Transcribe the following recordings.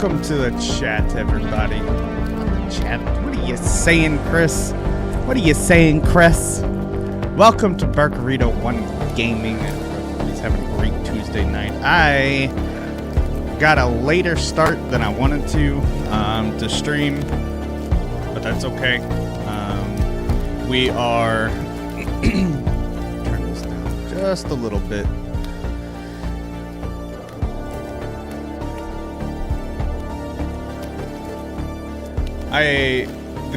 Welcome to the chat, everybody. Chat. What are you saying, Chris? What are you saying, Chris? Welcome to Burkeritto 1 Gaming. He's having a great Tuesday night. I got a later start than I wanted to stream, but that's okay. We are turn this down just a little bit.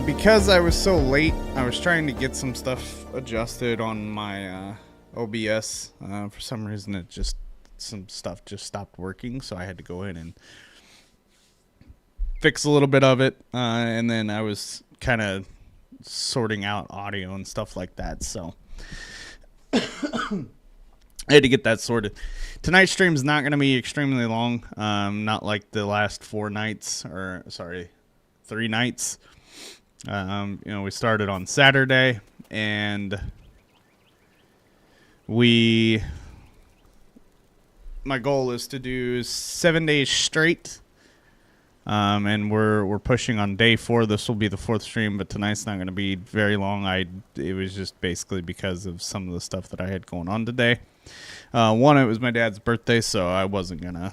Because I was so late, I was trying to get some stuff adjusted on my OBS. For some reason, some stuff just stopped working, so I had to go in and fix a little bit of it. And then I was kind of sorting out audio and stuff like that, so I had to get that sorted. Tonight's stream is not going to be extremely long, not like the last 3 nights. We started on Saturday, and my goal is to do 7 days straight, and we're pushing on day 4. This will be the 4th stream, but tonight's not going to be very long. It was just basically because of some of the stuff that I had going on today. One, it was my dad's birthday, so I wasn't gonna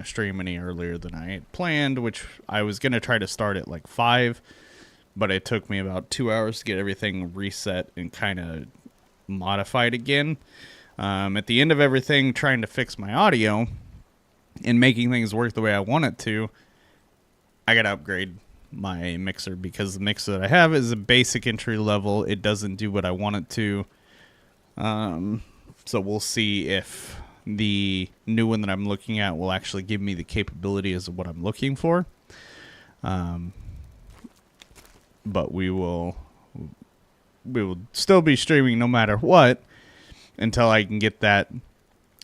stream any earlier than I had planned, which I was going to try to start at like 5, but it took me about 2 hours to get everything reset and kind of modified again. At the end of everything, trying to fix my audio and making things work the way I want it to, I got to upgrade my mixer because the mixer that I have is a basic entry level. It doesn't do what I want it to. So we'll see if the new one that I'm looking at will actually give me the capabilities of what I'm looking for. But we will still be streaming no matter what until I can get that.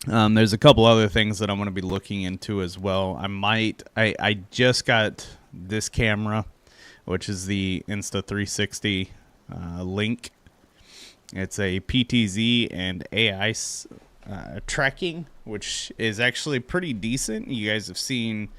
There's a couple other things that I'm going to be looking into as well. I just got this camera, which is the Insta360 Link. It's a PTZ and AI tracking, which is actually pretty decent. You guys have seen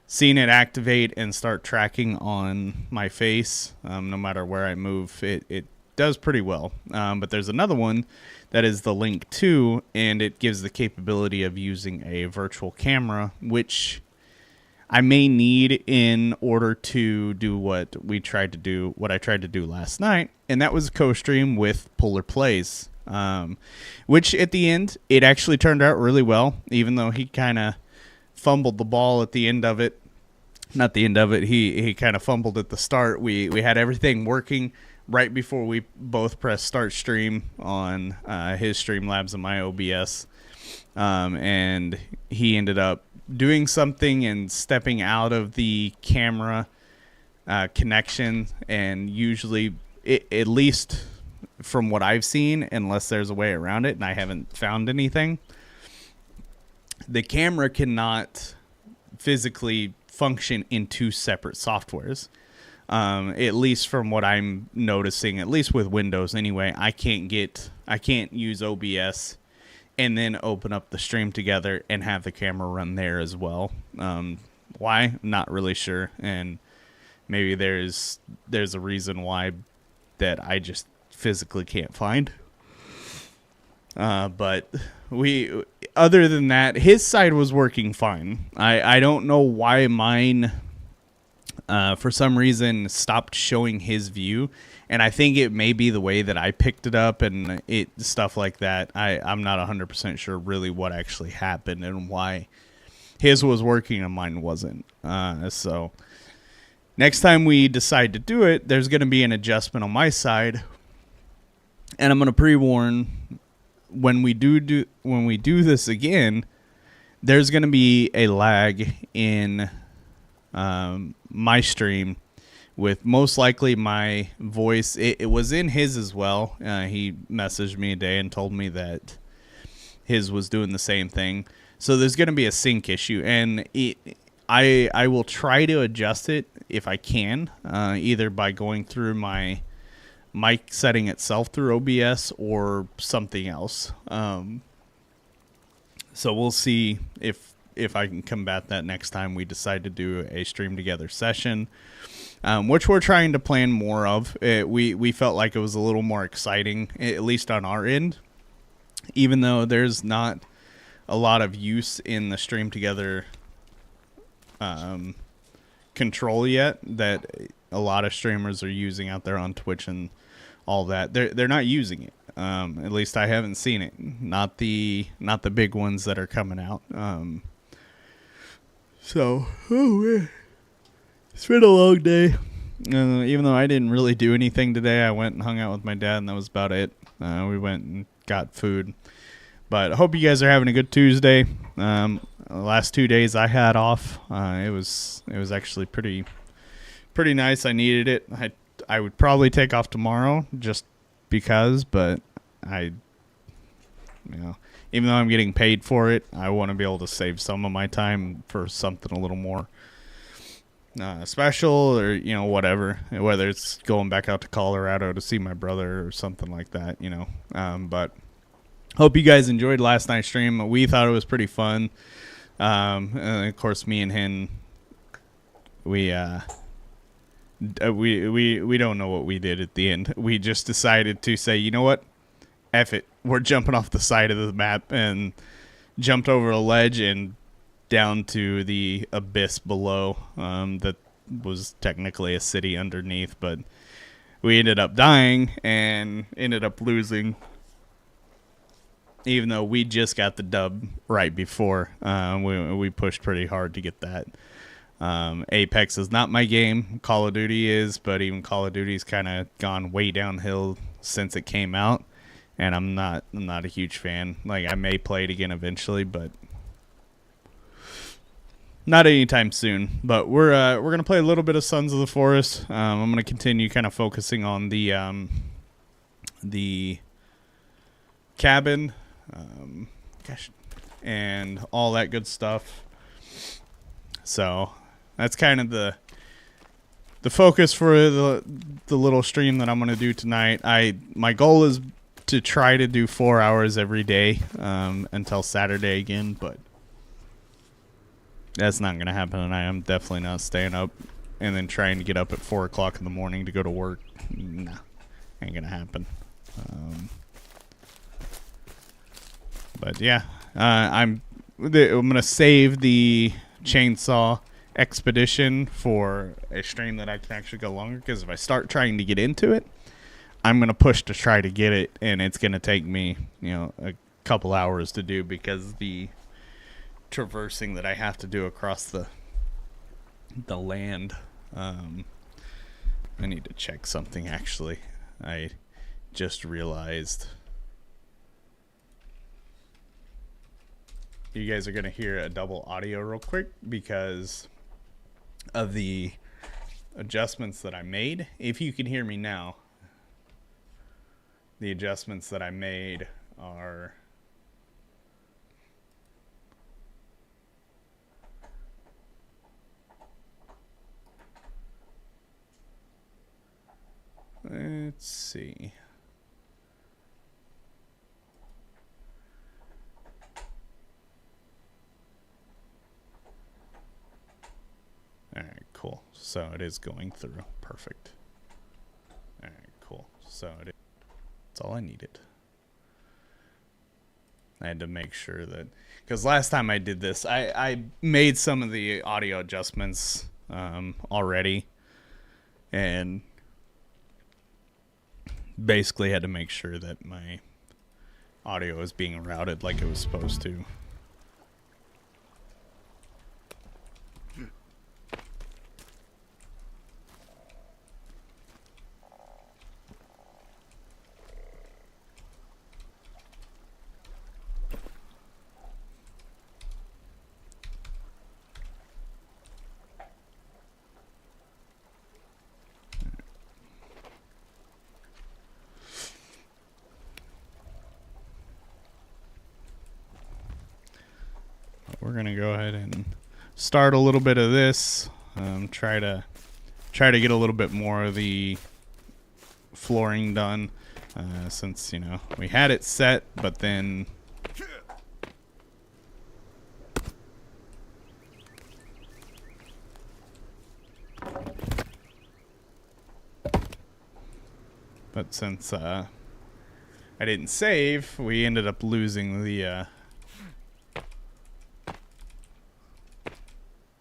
it activate and start tracking on my face. No matter where I move, it does pretty well. But there's another one that is the Link 2, and it gives the capability of using a virtual camera, which I may need in order to do what I tried to do last night, and that was co-stream with Polar Plays. Which at the end, it actually turned out really well, even though he kind of fumbled the ball at the end of it. Not the end of it, he kind of fumbled at the start. We had everything working right before we both pressed start stream on his Streamlabs and my OBS. And he ended up doing something and stepping out of the camera connection, and usually, at least from what I've seen, unless there's a way around it, and I haven't found anything, the camera cannot physically function in 2 separate softwares. At least from what I'm noticing, at least with Windows anyway, I can't use OBS and then open up the stream together and have the camera run there as well. Why? Not really sure, and maybe there's a reason why that I just physically can't find. But other than that, his side was working fine. I don't know why mine for some reason stopped showing his view, and I think it may be the way that I picked it up and stuff like that. I'm not 100% sure really what actually happened and why his was working and mine wasn't. So next time we decide to do it, there's going to be an adjustment on my side. And I'm going to pre-warn, when we do this again, there's going to be a lag in my stream, with most likely my voice. It was in his as well. He messaged me today and told me that his was doing the same thing. So there's going to be a sync issue, and I will try to adjust it if I can, either by going through my mic setting itself through OBS or something else. So we'll see if if I can combat that next time we decide to do a stream together session, which we're trying to plan more of. We felt like it was a little more exciting, at least on our end, even though there's not a lot of use in the stream together control yet that a lot of streamers are using out there on Twitch and all that. They're not using it. At least I haven't seen it. Not the big ones that are coming out. So, it's been a long day. Even though I didn't really do anything today, I went and hung out with my dad, and that was about it. We went and got food. But I hope you guys are having a good Tuesday. The last 2 days I had off. It was actually pretty nice. I needed it. I would probably take off tomorrow just because, but even though I'm getting paid for it, I want to be able to save some of my time for something a little more special, or whatever, whether it's going back out to Colorado to see my brother or something like that, but hope you guys enjoyed last night's stream. We thought it was pretty fun. And of course, me and him, we don't know what we did at the end. We just decided to say, you know what, F it, we're jumping off the side of the map, and jumped over a ledge and down to the abyss below. That was technically a city underneath, but we ended up dying and ended up losing, even though we just got the dub right before. We pushed pretty hard to get that. Apex is not my game. Call of Duty is, but even Call of Duty's kind of gone way downhill since it came out, and I'm not a huge fan. Like, I may play it again eventually, but not anytime soon. But we're gonna play a little bit of Sons of the Forest. I'm gonna continue kind of focusing on the cabin, and all that good stuff. So that's kind of the focus for the little stream that I'm going to do tonight. My goal is to try to do 4 hours every day until Saturday again, but that's not going to happen tonight. I'm definitely not staying up and then trying to get up at 4 o'clock in the morning to go to work. Nah, ain't going to happen. But yeah, I'm going to save the chainsaw expedition for a stream that I can actually go longer, because if I start trying to get into it, I'm going to push to try to get it, and it's going to take me, a couple hours to do, because the traversing that I have to do across the land. I need to check something, actually. I just realized you guys are going to hear a double audio real quick because of the adjustments that I made. If you can hear me now, the adjustments that I made are let's see. All right, cool. So it is going through. Perfect. All right, cool. So that's all I needed. I had to make sure that, because last time I did this, I made some of the audio adjustments already, and basically had to make sure that my audio was being routed like it was supposed to. We're gonna go ahead and start a little bit of this. Try to get a little bit more of the flooring done, since we had it set, but then But since I didn't save, we ended up losing the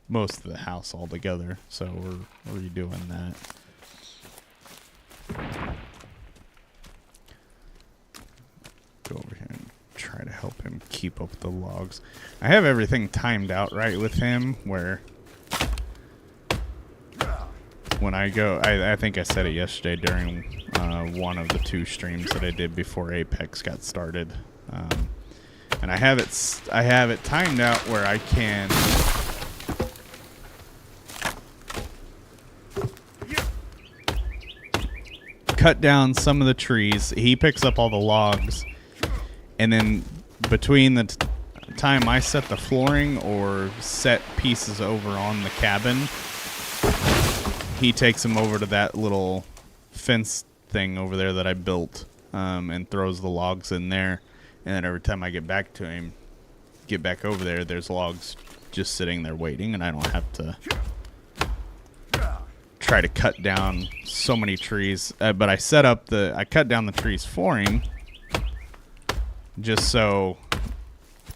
most of the house altogether. So we're redoing that. Go over here and try to help him keep up with the logs. I have everything timed out right with him where when I go, I think I said it yesterday during one of the 2 streams that I did before Apex got started. And I have it timed out where I can cut down some of the trees. He picks up all the logs, and then between the time I set the flooring or set pieces over on the cabin, he takes them over to that little fence thing over there that I built, and throws the logs in there. And then every time I get back over there, there's logs just sitting there waiting, and I don't have to try to cut down so many trees. But I cut down the trees flooring just so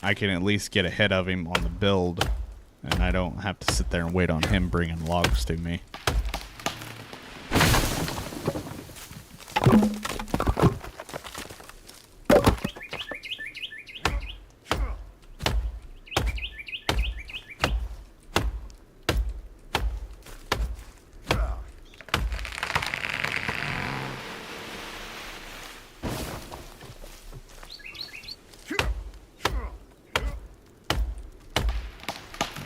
I can at least get ahead of him on the build, and I don't have to sit there and wait on him bringing logs to me.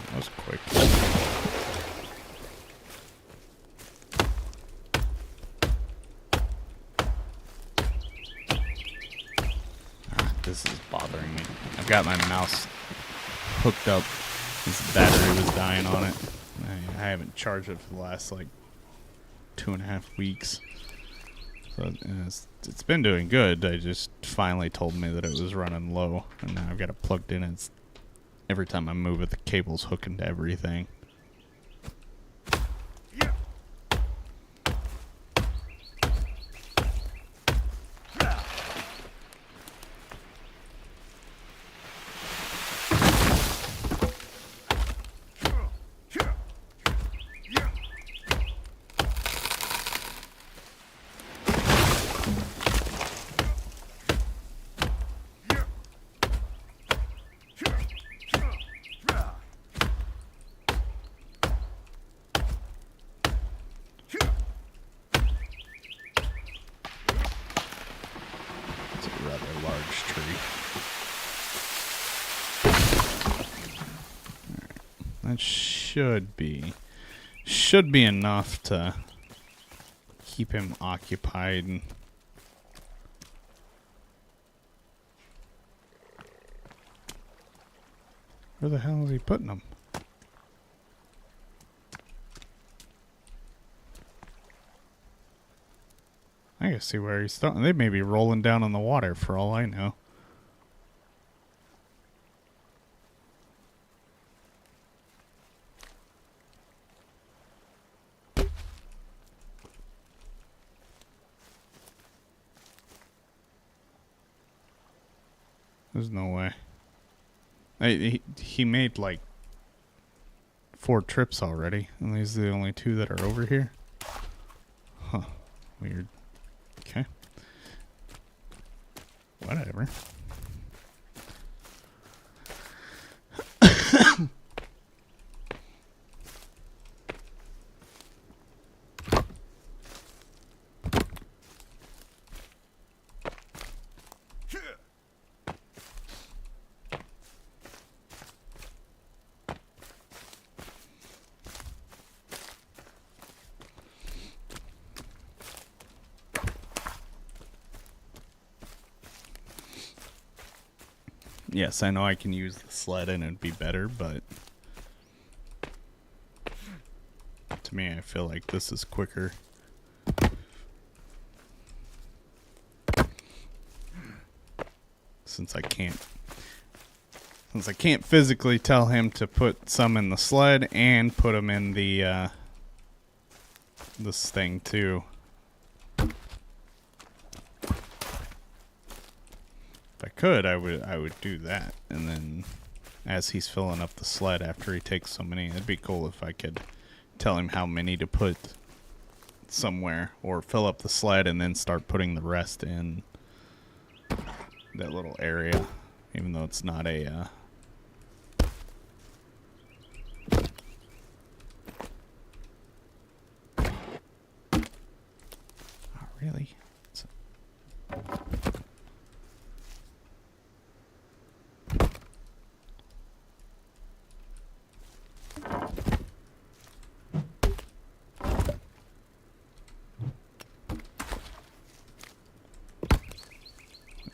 That was quick. This is bothering me. I've got my mouse hooked up. This battery was dying on it. I haven't charged it for the last like 2.5 weeks. So it's been doing good. I just finally told me that it was running low, and now I've got it plugged in. It's every time I move it, the cable's hooking to everything. That should be enough to keep him occupied. And where the hell is he putting them? I can see where he's throwing. They may be rolling down on the water for all I know. There's no way. He made like 4 trips already, and these are the only 2 that are over here. Huh. Weird. Okay. Whatever. Yes, I know I can use the sled and it'd be better, but to me, I feel like this is quicker. Since I can't physically tell him to put some in the sled and put them in the this thing too. If I could, I would do that. And then as he's filling up the sled after he takes so many, it'd be cool if I could tell him how many to put somewhere, or fill up the sled and then start putting the rest in that little area, even though it's not a oh, really?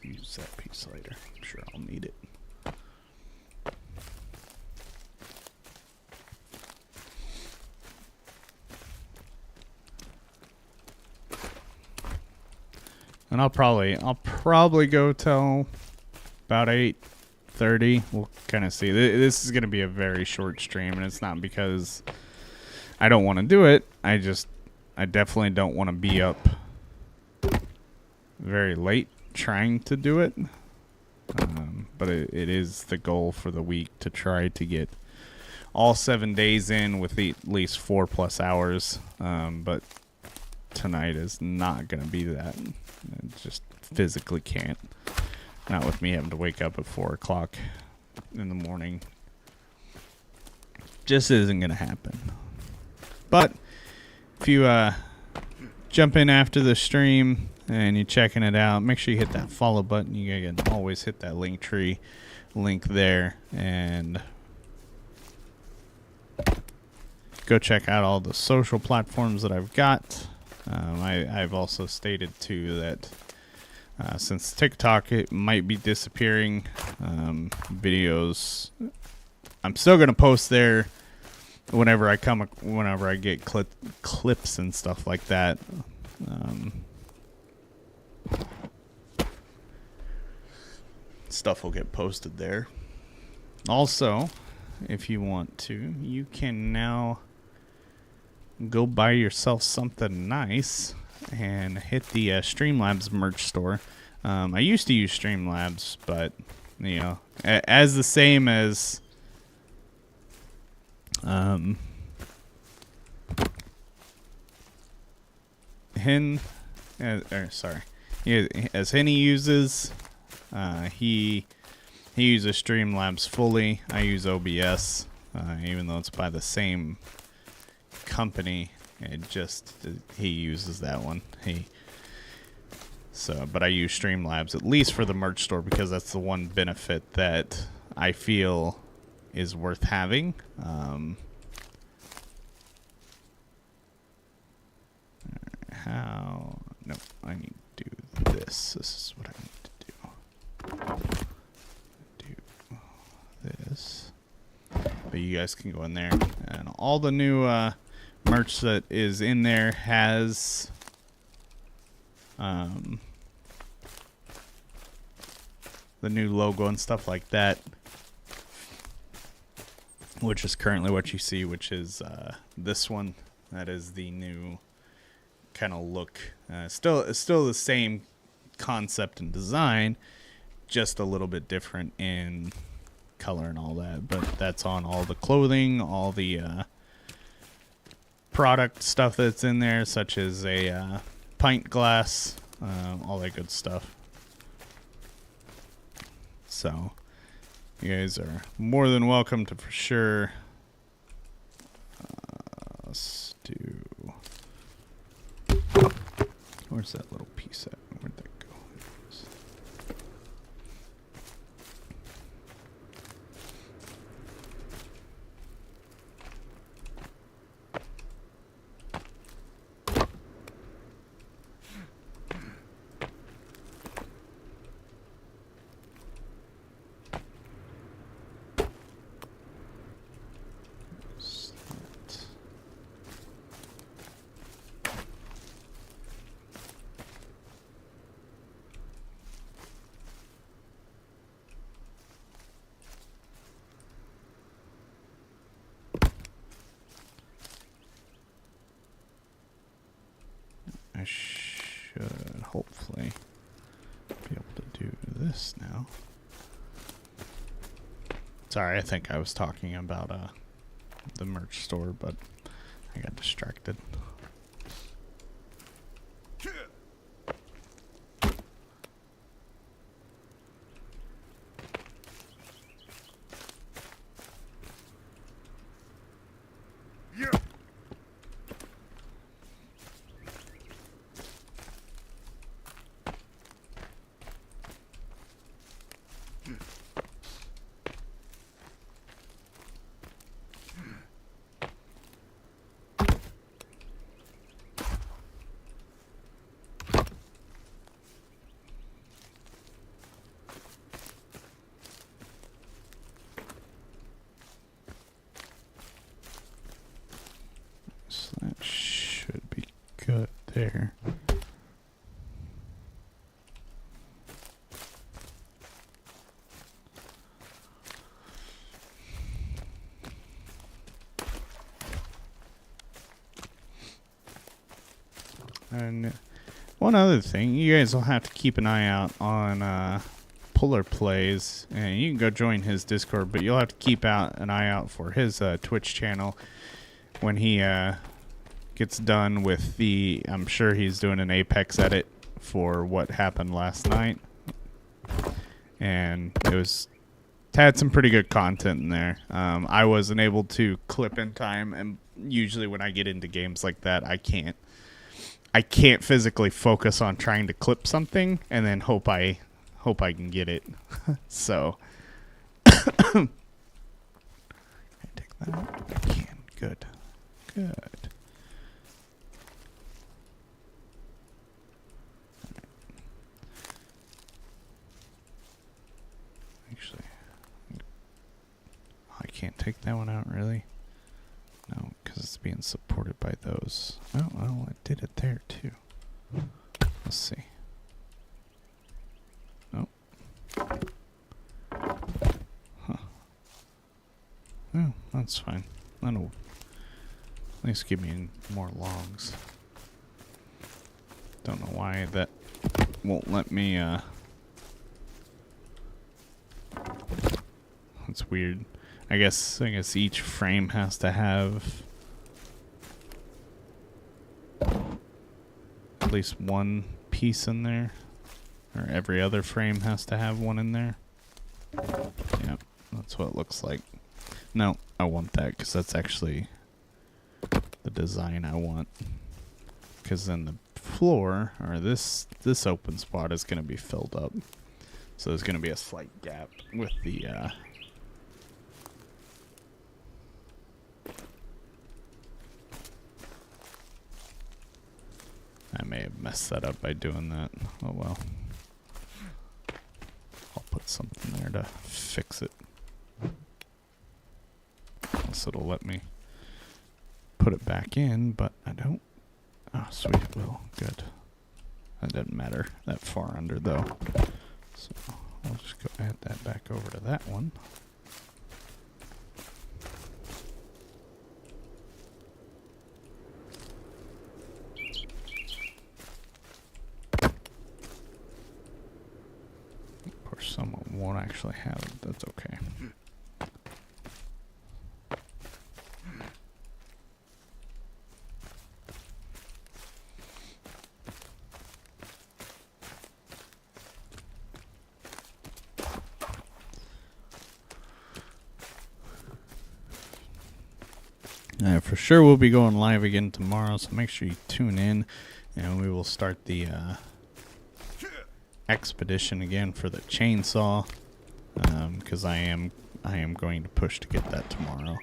Use that piece later. I'm sure I'll need it. And I'll probably go till about 8:30. We'll kind of see. This is going to be a very short stream, and it's not because I don't want to do it. I definitely don't want to be up very late trying to do it. But it is the goal for the week to try to get all 7 days in with at least 4+ hours. But tonight is not going to be that. I just physically can't. Not with me having to wake up at 4 o'clock in the morning. Just isn't going to happen. But if you jump in after the stream and you're checking it out, make sure you hit that follow button. You can always hit that Linktree link there and go check out all the social platforms that I've got. I've also stated too that since TikTok it might be disappearing, videos I'm still gonna post there whenever I get clips and stuff like that. Stuff will get posted there. Also, if you want to, you can now go buy yourself something nice and hit the Streamlabs merch store. I used to use Streamlabs, but you know, as the same as as Henny uses, he uses Streamlabs fully. I use OBS, even though it's by the same company. He uses that one. But I use Streamlabs at least for the merch store because that's the one benefit that I feel is worth having. No, I need to do this. This is what I need to do. Do this. But you guys can go in there, and all the new merch that is in there has the new logo and stuff like that, which is currently what you see, which is this one. That is the new kind of look. Still the same concept and design, just a little bit different in color and all that. But that's on all the clothing, all the product stuff that's in there, such as a pint glass, all that good stuff. So you guys are more than welcome to, for sure. Let's do. Where's that little piece at? Where'd that go? I should hopefully be able to do this now. go. Sorry, I think I was talking about the merch store, but I got distracted. So that should be good there. And one other thing, you guys will have to keep an eye out on Puller Plays, and you can go join his Discord, but you'll have to keep an eye out for his Twitch channel when he gets done with I'm sure he's doing an Apex edit for what happened last night, and it had some pretty good content in there. I wasn't able to clip in time, and usually when I get into games like that, I can't physically focus on trying to clip something and then hope I can get it. So can I take that out? I can. Good. Actually, I can't take that one out, really. No, because it's being supported by those. Oh, well, I did it there, too. Let's see. Oh. Huh. Oh, that's fine. That'll at least give me more longs. Don't know why that won't let me, That's weird. I guess each frame has to have at least one piece in there, or every other frame has to have one in there. Yep, that's what it looks like. No, I want that because that's actually the design I want. Because then the floor, or this open spot is going to be filled up. So there's going to be a slight gap with the I may have messed that up by doing that. Oh well. I'll put something there to fix it. Unless it'll let me put it back in, but I don't. Oh, sweet, it will. Good. That doesn't matter that far under, though. So I'll just go add that back over to that one. Someone won't actually have it. That's okay. For sure we'll be going live again tomorrow, so make sure you tune in, and we will start the expedition again for the chainsaw, because I am going to push to get that tomorrow.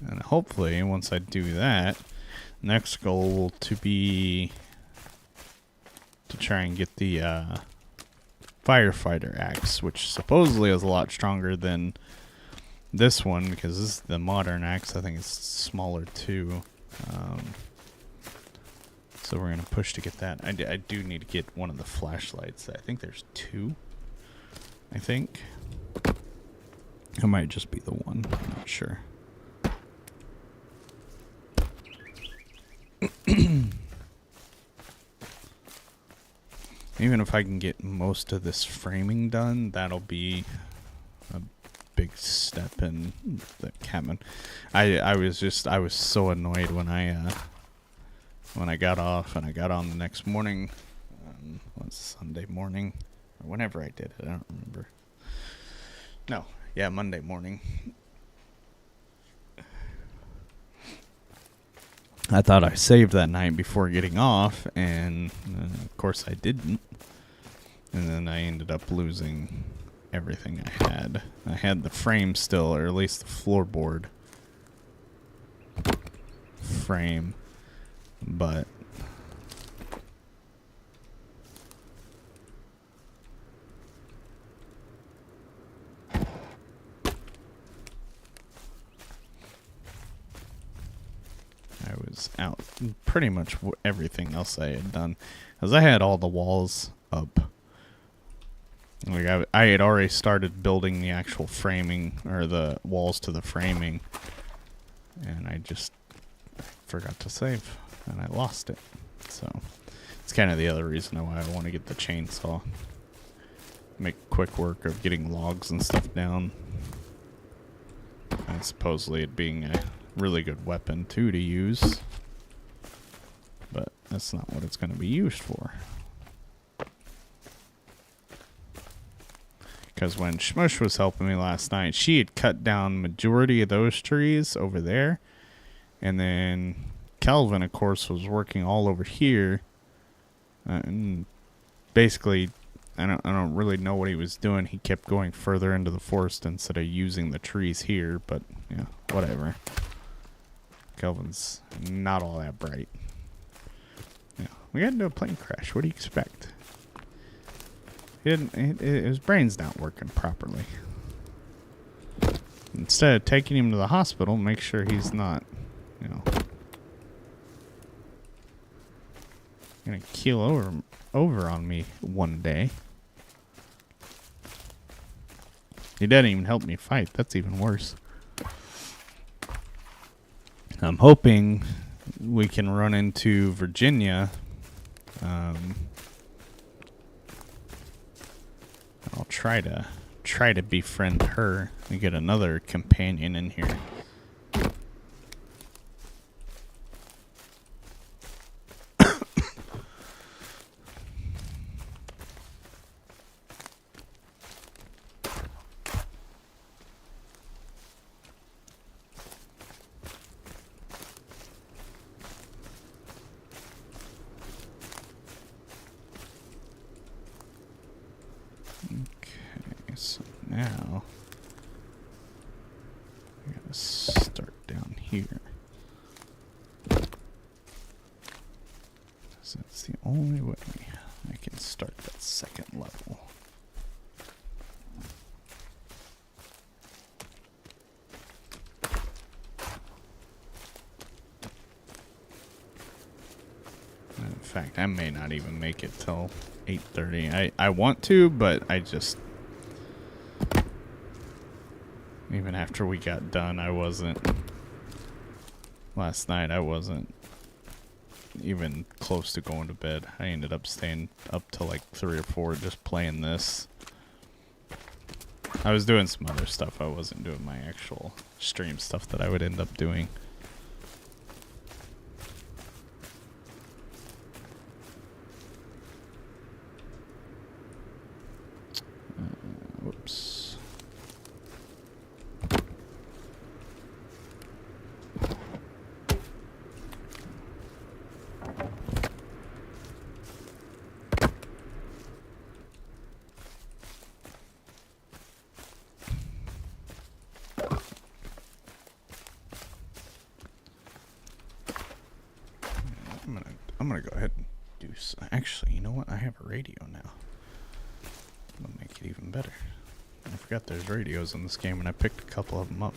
And hopefully once I do that, next goal will be to try and get the firefighter axe, which supposedly is a lot stronger than this one, because this is the modern axe. I think it's smaller too. So we're going to push to get that. I do need to get one of the flashlights. I think there's two. I think. It might just be the one. I'm not sure. Even if I can get most of this framing done, that'll be a big step in the cabin. I was so annoyed when I got off and I got on the next morning. Sunday morning or whenever I did it, I don't remember. No, yeah, Monday morning. I thought I saved that night before getting off, and of course I didn't. And then I ended up losing everything I had. I had the frame still, or at least the floorboard frame, but I was out pretty much everything else I had done, because I had all the walls up. Like I had already started building the actual framing, or the walls to the framing, and I just forgot to save, and I lost it. So it's kind of the other reason why I want to get the chainsaw. Make quick work of getting logs and stuff down. And supposedly it being a really good weapon too to use, but that's not what it's going to be used for. Because when Shmush was helping me last night, she had cut down majority of those trees over there, and then Kelvin, of course, was working all over here, and basically, I don't really know what he was doing. He kept going further into the forest instead of using the trees here, but yeah, whatever. Kelvin's not all that bright. Yeah, we got into a plane crash. What do you expect? His brain's not working properly. Instead of taking him to the hospital, make sure he's not, gonna keel over on me one day. He doesn't even help me fight. That's even worse. I'm hoping we can run into Virginia. I'll try to befriend her and get another companion in here. So now I gotta start down here. So that's the only way I can start that second level. In fact, I may not even make it till 8:30. I want to, but I just... Even after we got done, last night I wasn't even close to going to bed. I ended up staying up till like 3 or 4 just playing this. I was doing some other stuff. I wasn't doing my actual stream stuff that I would end up doing. Whoops. I'm gonna go ahead and do. Actually, you know what? I have a radio now. I'm gonna make it even better. I forgot there's radios in this game, and I picked a couple of them up.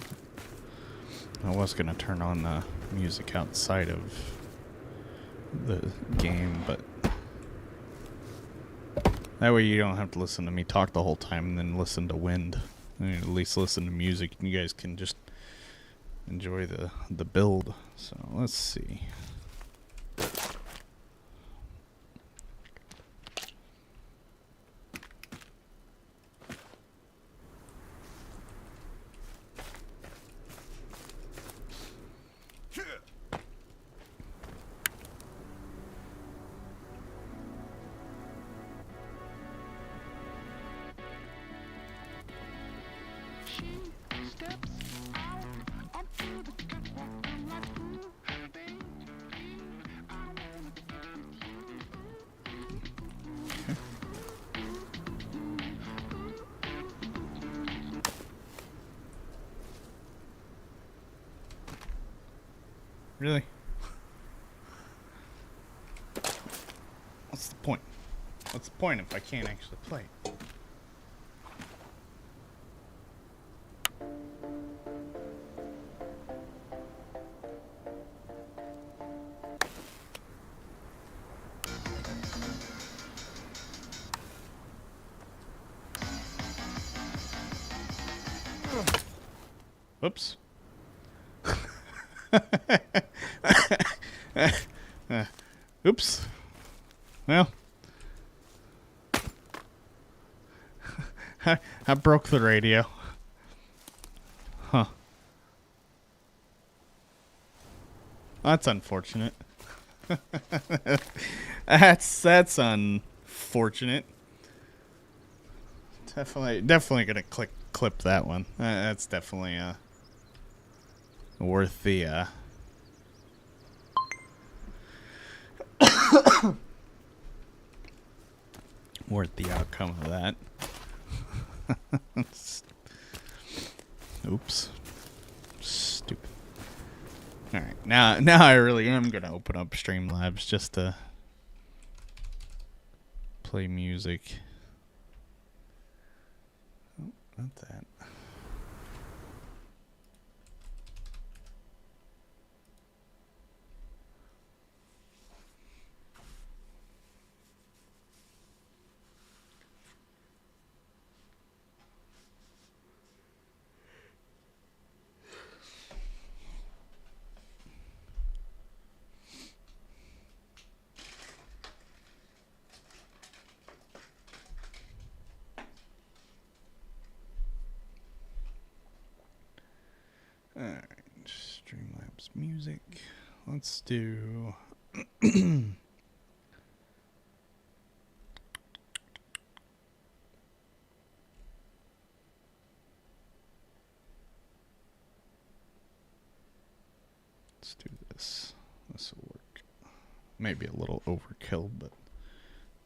I was gonna turn on the music outside of the game, but that way you don't have to listen to me talk the whole time and then listen to wind. I mean, at least listen to music, and you guys can just enjoy the build. So let's see. Really? What's the point? What's the point if I can't actually play? Whoops. Oops. Well, I broke the radio. Huh. That's unfortunate. That's unfortunate. Definitely gonna clip that one. That's definitely worth the worth the outcome of that. Oops. Stupid. All right, now I really am gonna open up Streamlabs just to play music. Oh, not that. Alright, Streamlabs music. Let's do let's do this. This will work. Maybe a little overkill, but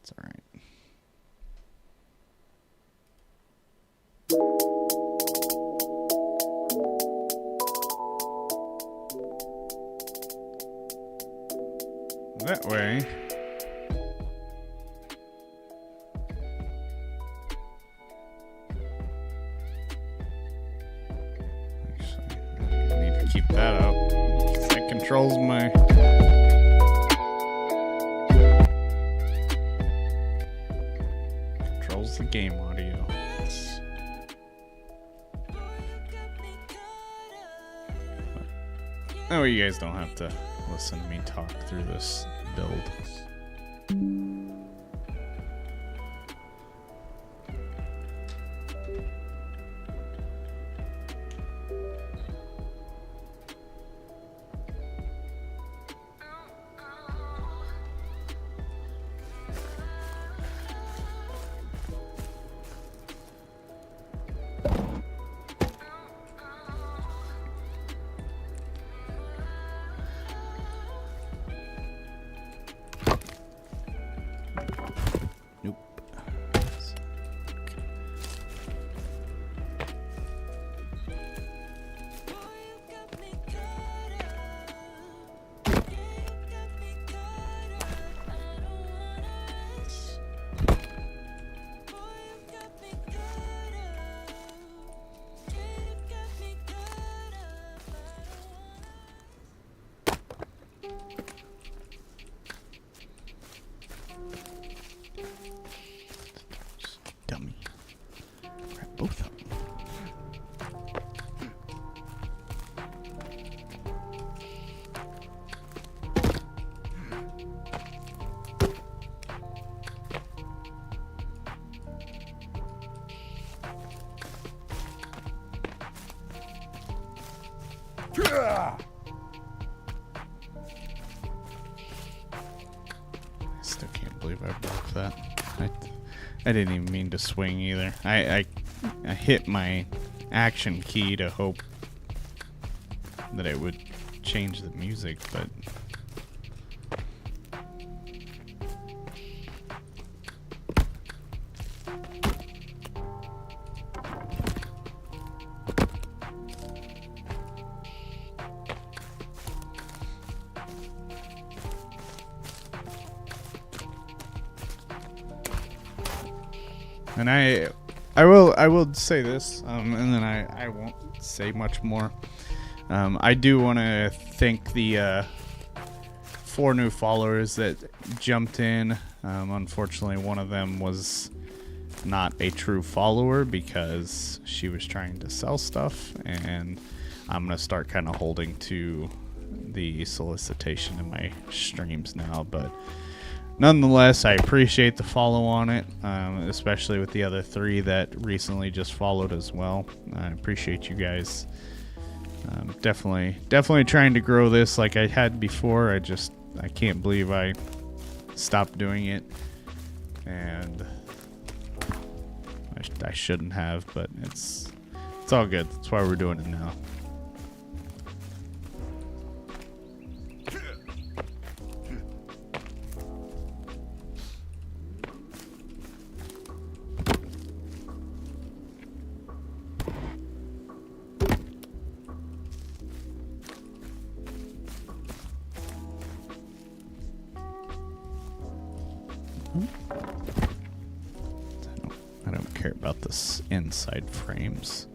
it's alright. That way, actually, I need to keep that up. That controls my controls the game audio. That way you guys don't have to listen to me talk through this build. Nope. Dummy. Grab both of them. Still can't believe I broke that. I didn't even mean to swing either. I hit my Action key to hope that it would change the music, but and I will say this, and then I won't say much more. I do want to thank the 4 new followers that jumped in. Unfortunately, one of them was not a true follower because she was trying to sell stuff, and I'm going to start kind of holding to the solicitation in my streams now, but nonetheless, I appreciate the follow on it, especially with the other 3 that recently just followed as well. I appreciate you guys. Definitely trying to grow this like I had before. I can't believe I stopped doing it, and I shouldn't have, but it's all good. That's why we're doing it now. I don't care about this inside frames.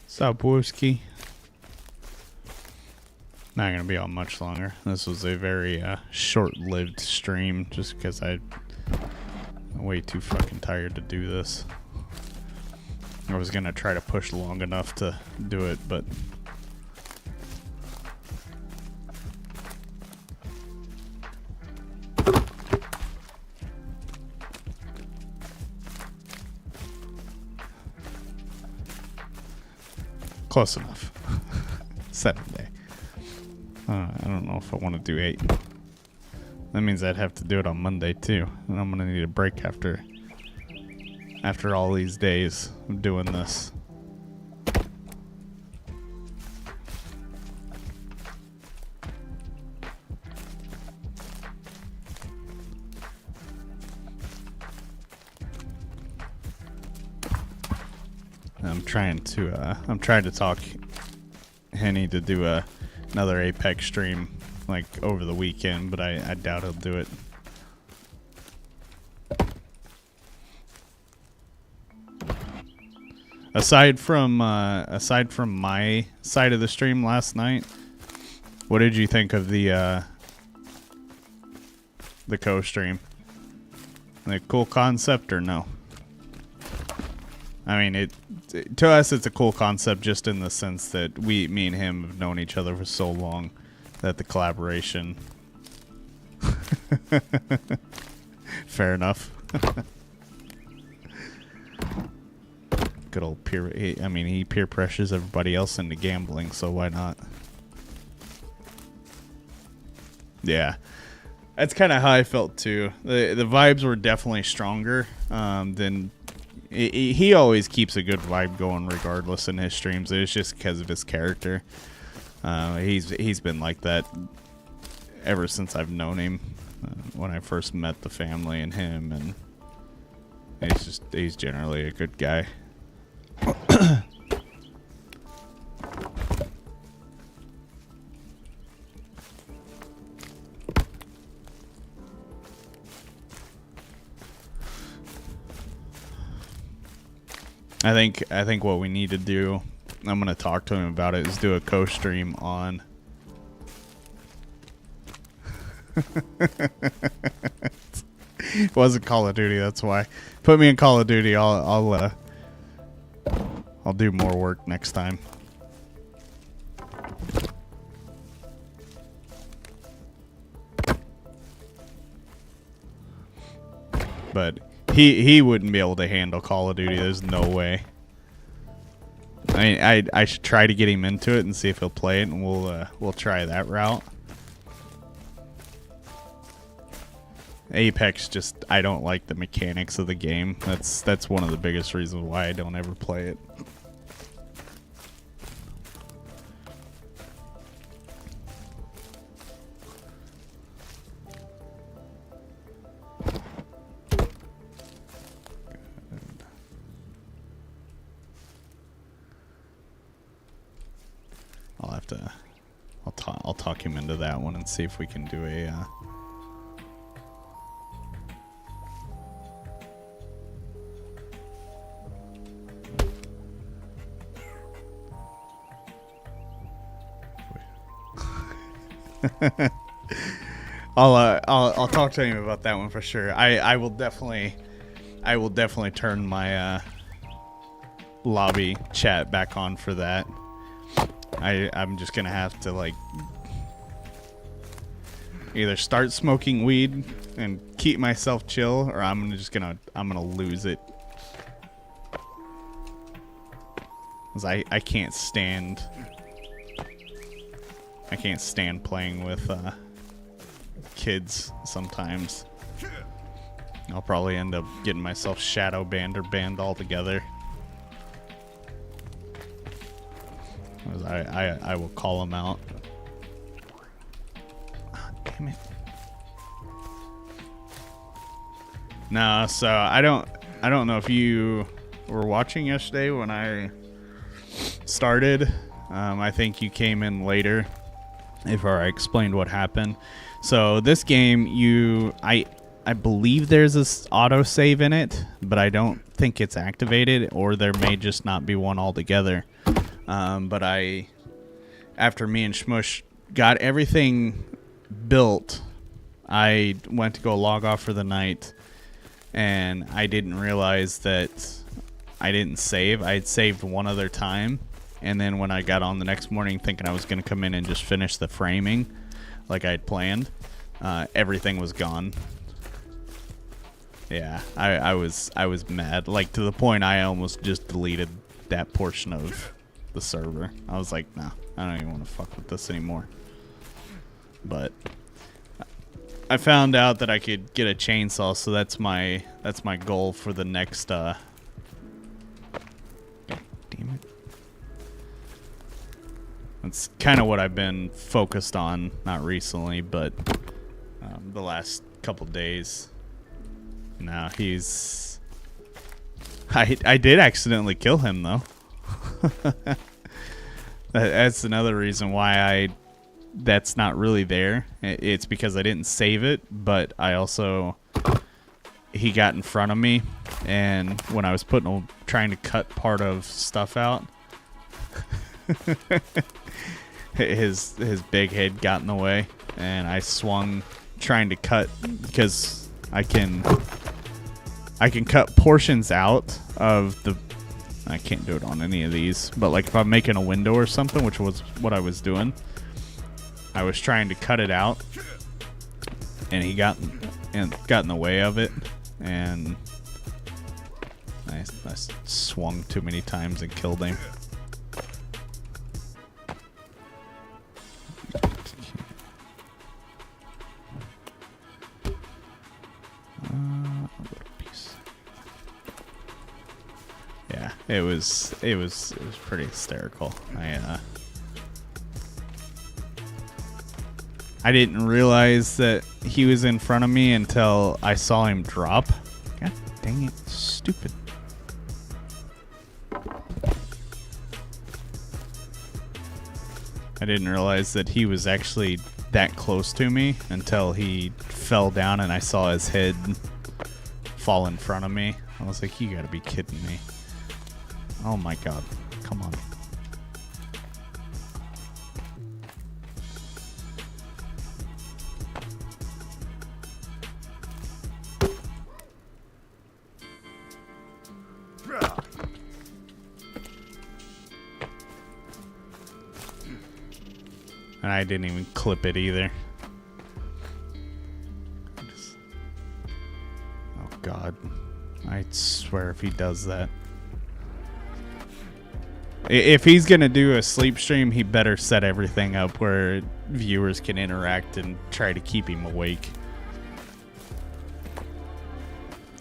Sabworski. Not gonna be on much longer. This was a very short-lived stream, just because I'm way too fucking tired to do this. I was gonna try to push long enough to do it, but close enough. 7 day. I don't know if I want to do 8. That means I'd have to do it on Monday too, and I'm gonna need a break after all these days of doing this. I'm trying to talk Henny to do another Apex stream like over the weekend, but I doubt he'll do it. Aside from my side of the stream last night, what did you think of the co-stream? Like, cool concept or no? I mean, to us it's a cool concept just in the sense that me and him have known each other for so long that the collaboration. Fair enough. Good old peer. He peer pressures everybody else into gambling, so why not? Yeah. That's kind of how I felt too. The vibes were definitely stronger than... He always keeps a good vibe going regardless in his streams. It's just because of his character. He's been like that ever since I've known him. When I first met the family and him, and he's generally a good guy. I think what we need to do, I'm gonna talk to him about it, is do a co-stream on it wasn't Call of Duty, that's why. Put me in Call of Duty, I'll do more work next time. But he wouldn't be able to handle Call of Duty. There's no way. I mean, I should try to get him into it and see if he'll play it, and we'll try that route. Apex, just I don't like the mechanics of the game. That's one of the biggest reasons why I don't ever play it. I'll talk him into that one and see if we can do a I'll talk to him about that one for sure. I will definitely turn my lobby chat back on for that. I'm just gonna have to like either start smoking weed and keep myself chill, or I'm gonna lose it. 'Cause I can't stand playing with kids sometimes. I'll probably end up getting myself shadow banned or banned altogether. I will call them out. Oh, damn it. No, so I don't know if you were watching yesterday when I started. I think you came in later before I explained what happened. So this game, I believe there's this autosave in it, but I don't think it's activated, or there may just not be one altogether. But after me and Shmush got everything built, I went to go log off for the night, and I didn't realize that I didn't save. I had saved one other time, and then when I got on the next morning thinking I was going to come in and just finish the framing like I had planned, everything was gone. Yeah, I was mad, like to the point I almost just deleted that portion of the server. I was like, no, I don't even want to fuck with this anymore. But I found out that I could get a chainsaw, so that's my goal for the next God damn it. That's kind of what I've been focused on, not recently, but the last couple days. No, he's... I did accidentally kill him, though. That's another reason why that's not really there. It's because I didn't save it, but I also... He got in front of me, and when I was trying to cut part of stuff out, his big head got in the way, and I swung trying to cut, because I can cut portions out of the... I can't do it on any of these, but like if I'm making a window or something, which was what I was doing, I was trying to cut it out, and he got in the way of it, and I swung too many times and killed him. It was pretty hysterical. I didn't realize that he was in front of me until I saw him drop. God dang it, stupid. I didn't realize that he was actually that close to me until he fell down and I saw his head fall in front of me. I was like, you gotta be kidding me. Oh my god, come on. And I didn't even clip it either. Oh god. I swear if he does that. If he's gonna do a sleep stream, he better set everything up where viewers can interact and try to keep him awake.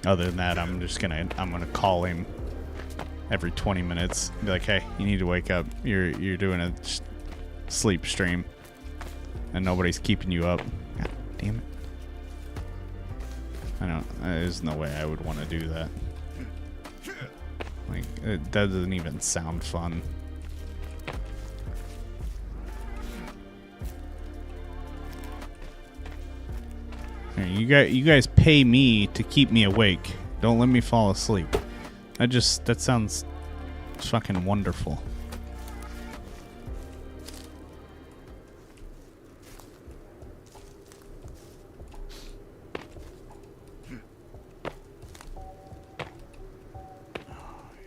Other than that, I'm gonna call him every 20 minutes. Be like, hey, you need to wake up. You're doing a sleep stream and nobody's keeping you up. God damn it. There's no way I would want to do that. Like, it doesn't even sound fun. Here, you guys pay me to keep me awake. Don't let me fall asleep. That sounds fucking wonderful.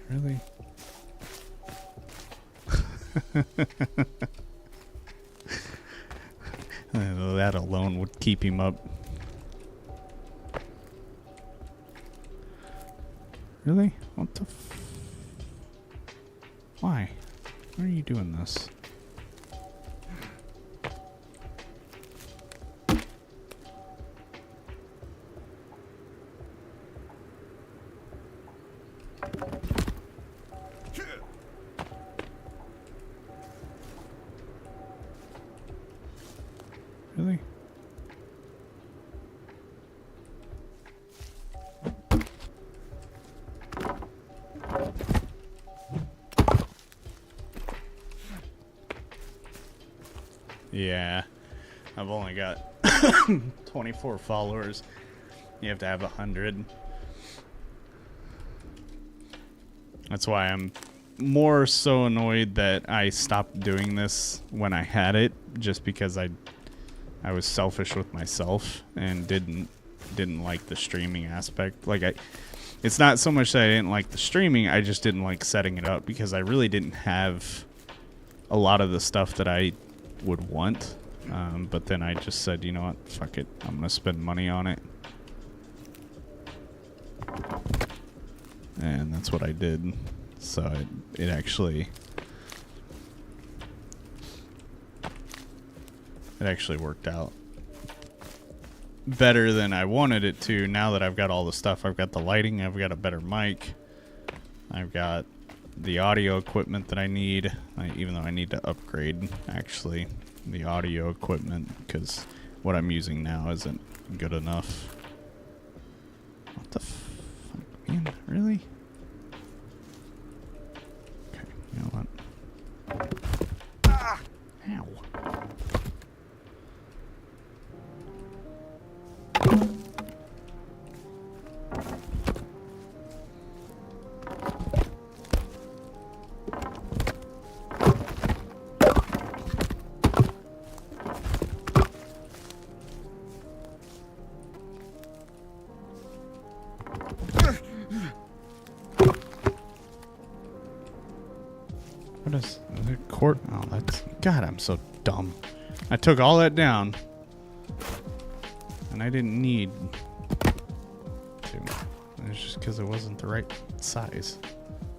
Really? That alone would keep him up. Really? What the Why? Why are you doing this? Really? Yeah, I've only got 24 followers. You have to have 100. That's why I'm more so annoyed that I stopped doing this when I had it, just because I was selfish with myself and didn't like the streaming aspect. Like it's not so much that I didn't like the streaming, I just didn't like setting it up because I really didn't have a lot of the stuff that I would want. But then I just said, you know what, fuck it, I'm gonna spend money on it. And that's what I did. So it actually worked out better than I wanted it to. Now that I've got all the stuff, I've got the lighting, I've got a better mic, I've got the audio equipment that I need, even though I need to upgrade actually the audio equipment because what I'm using now isn't good enough. What the fuck, man? Really? Okay, you know what? Ow. What is it? Court? Oh, that's... God, I'm so dumb. I took all that down. And I didn't need to. It's just because it wasn't the right size.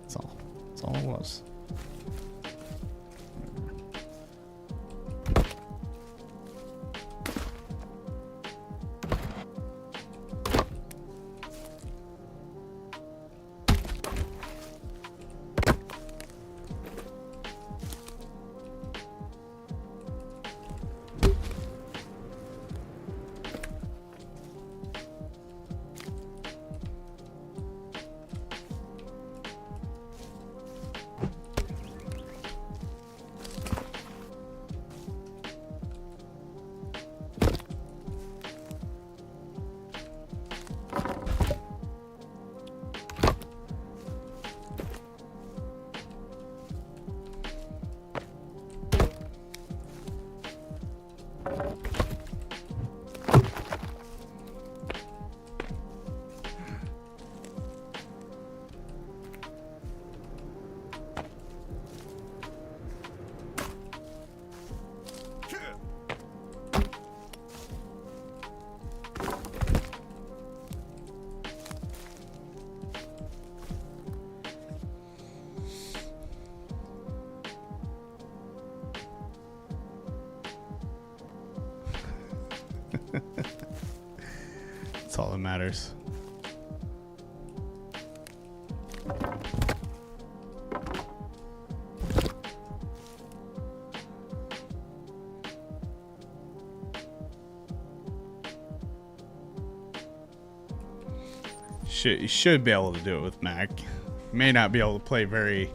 That's all. That's all it was. That's all that matters. You should be able to do it with Mac. You may not be able to play very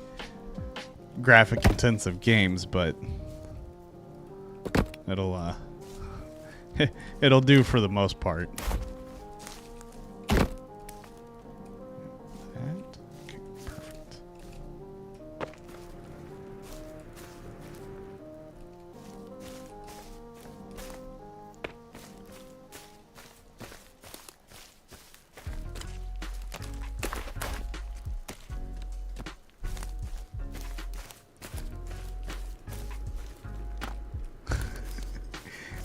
graphic intensive games, but it'll it'll do for the most part. Okay, perfect.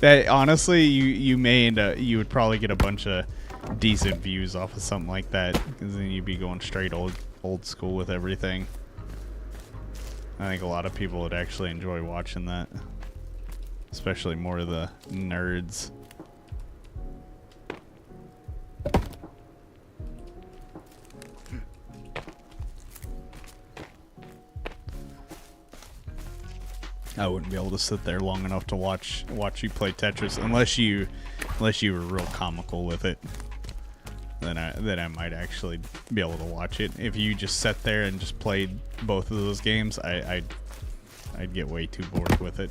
That honestly, you would probably get a bunch of decent views off of something like that, because then you'd be going straight old school with everything. I think a lot of people would actually enjoy watching that, especially more of the nerds. I wouldn't be able to sit there long enough to watch you play Tetris unless you were real comical with it. Then I might actually be able to watch it. If you just sat there and just played both of those games, I'd get way too bored with it.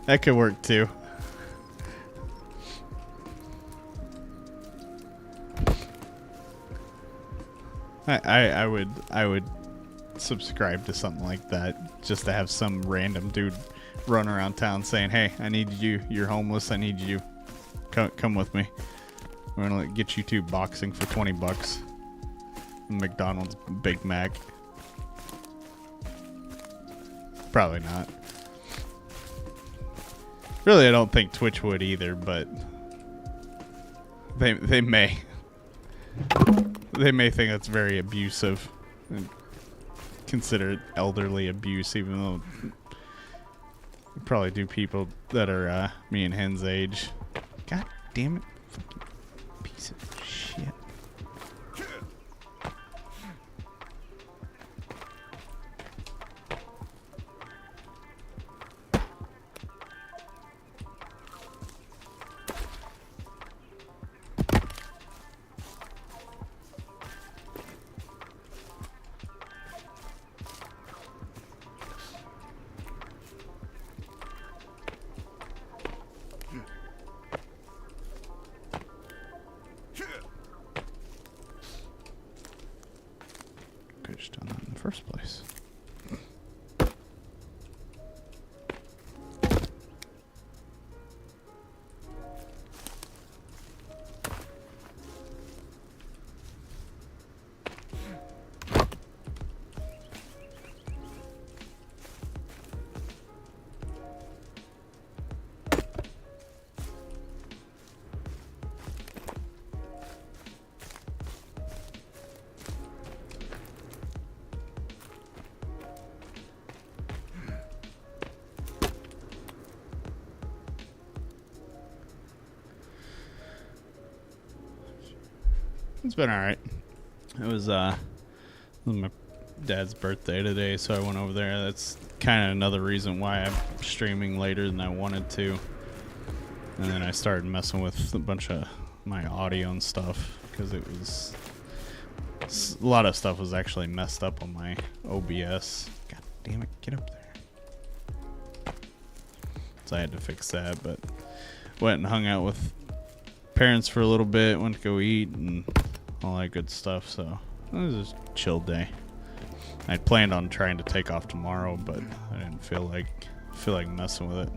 That could work too. I would subscribe to something like that, just to have some random dude run around town saying, "Hey, I need you. You're homeless. I need you. Come with me. We're gonna get you two boxing for $20. McDonald's Big Mac." Probably not. Really, I don't think Twitch would either, but they may. They may think that's very abusive and consider it elderly abuse, even though probably do people that are me and Hen's age. God damn it. Fucking piece of shit. Could have just done that in the first place. It's been alright. It was my dad's birthday today, so I went over there. That's kind of another reason why I'm streaming later than I wanted to. And then I started messing with a bunch of my audio and stuff, because it was a lot of stuff was actually messed up on my OBS. God damn it, get up there. So I had to fix that, but went and hung out with parents for a little bit, went to go eat and all that good stuff. So it was just a chill day. I planned on trying to take off tomorrow, but I didn't feel like messing with it.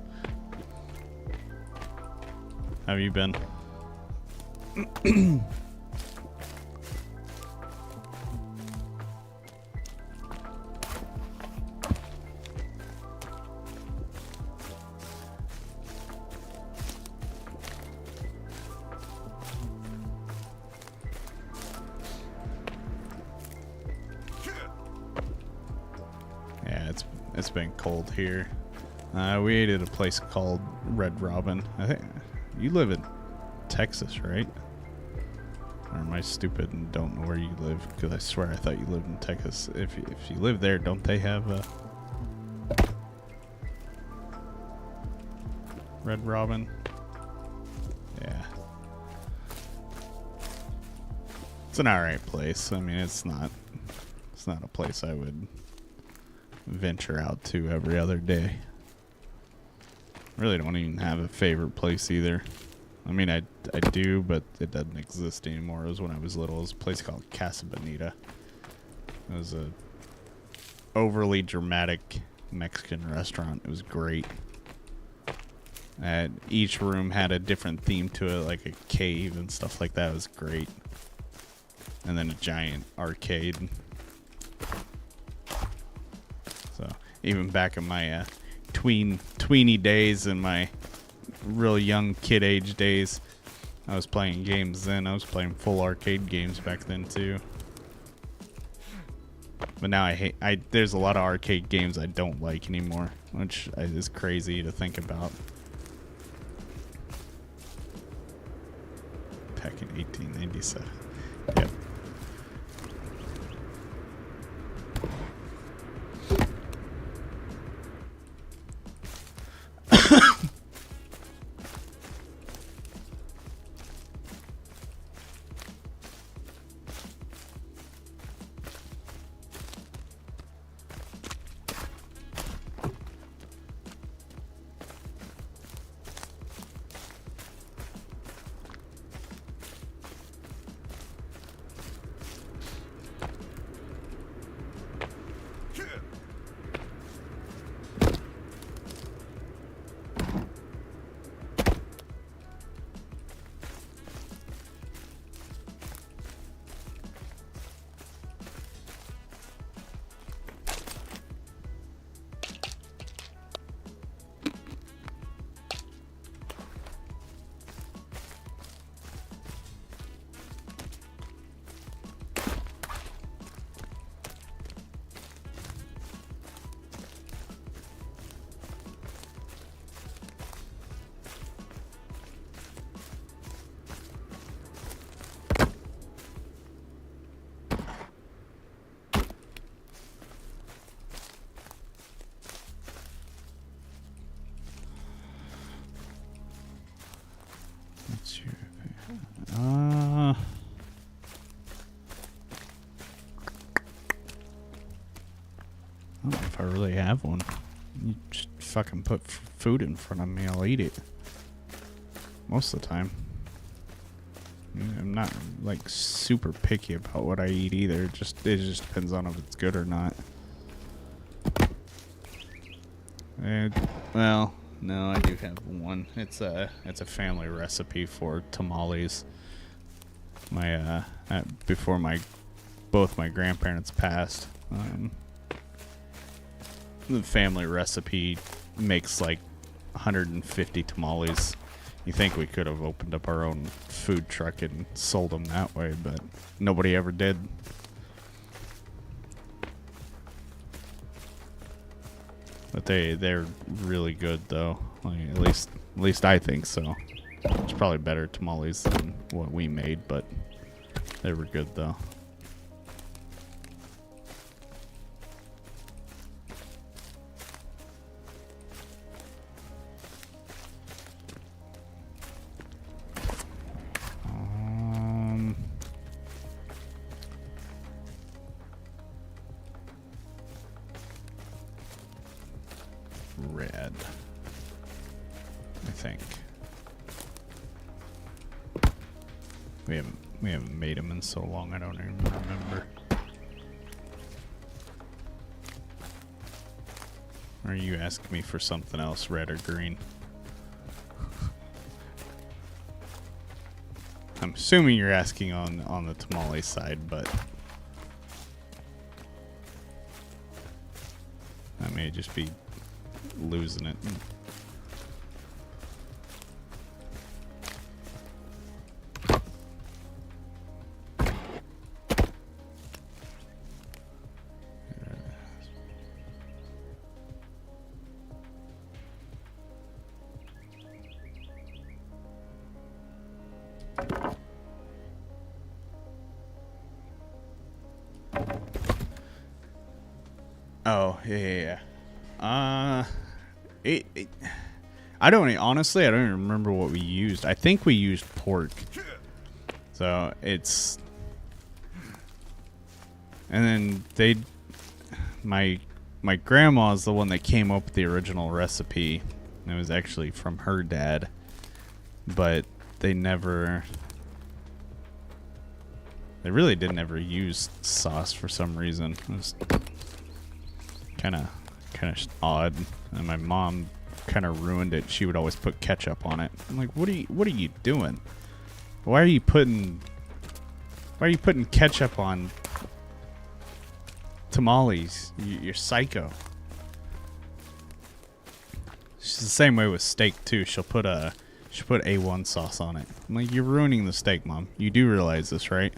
How have you been? Yeah, it's been cold here. We ate at a place called Red Robin. I think you live in Texas, right? Or am I stupid and don't know where you live? Because I swear I thought you lived in Texas. If you live there, don't they have a Red Robin? Yeah. It's an alright place. I mean, it's not a place I would venture out to every other day. Really don't even have a favorite place either. I mean, I do, but it doesn't exist anymore. It was when I was little. It was a place called Casa Bonita. It was a overly dramatic Mexican restaurant. It was great. Each room had a different theme to it, like a cave and stuff like that. It was great. And then a giant arcade. So even back in my tweeny days and my real young kid age days, I was playing games then. I was playing full arcade games back then too. But now there's a lot of arcade games I don't like anymore, which is crazy to think about. Back in 1897. Yep. I don't know if I really have one. You just fucking put food in front of me, I'll eat it. Most of the time. I'm not like super picky about what I eat either. It just depends on if it's good or not. Well, no, I do have one. It's a family recipe for tamales. Before both my grandparents passed, the family recipe makes like 150 tamales. You think we could have opened up our own food truck and sold them that way, but nobody ever did. But they're really good though. Like, at least I think so. It's probably better tamales than what we made, but they were good though. Red. think. We haven't made them in so long. I don't even remember. Or are you asking me for something else, red or green? I'm assuming you're asking on the tamale side, but I may just be losing it. Oh, yeah. I don't honestly. I don't even remember what we used. I think we used pork. So it's, and then my grandma's the one that came up with the original recipe. It was actually from her dad, but they really didn't ever use sauce for some reason. It was kind of odd, and my mom kind of ruined it. She would always put ketchup on it. I'm like, what are you doing? Why are you putting ketchup on tamales? You're psycho. She's the same way with steak too. She'll put A1 sauce on it. I'm like, you're ruining the steak, Mom. You do realize this, right?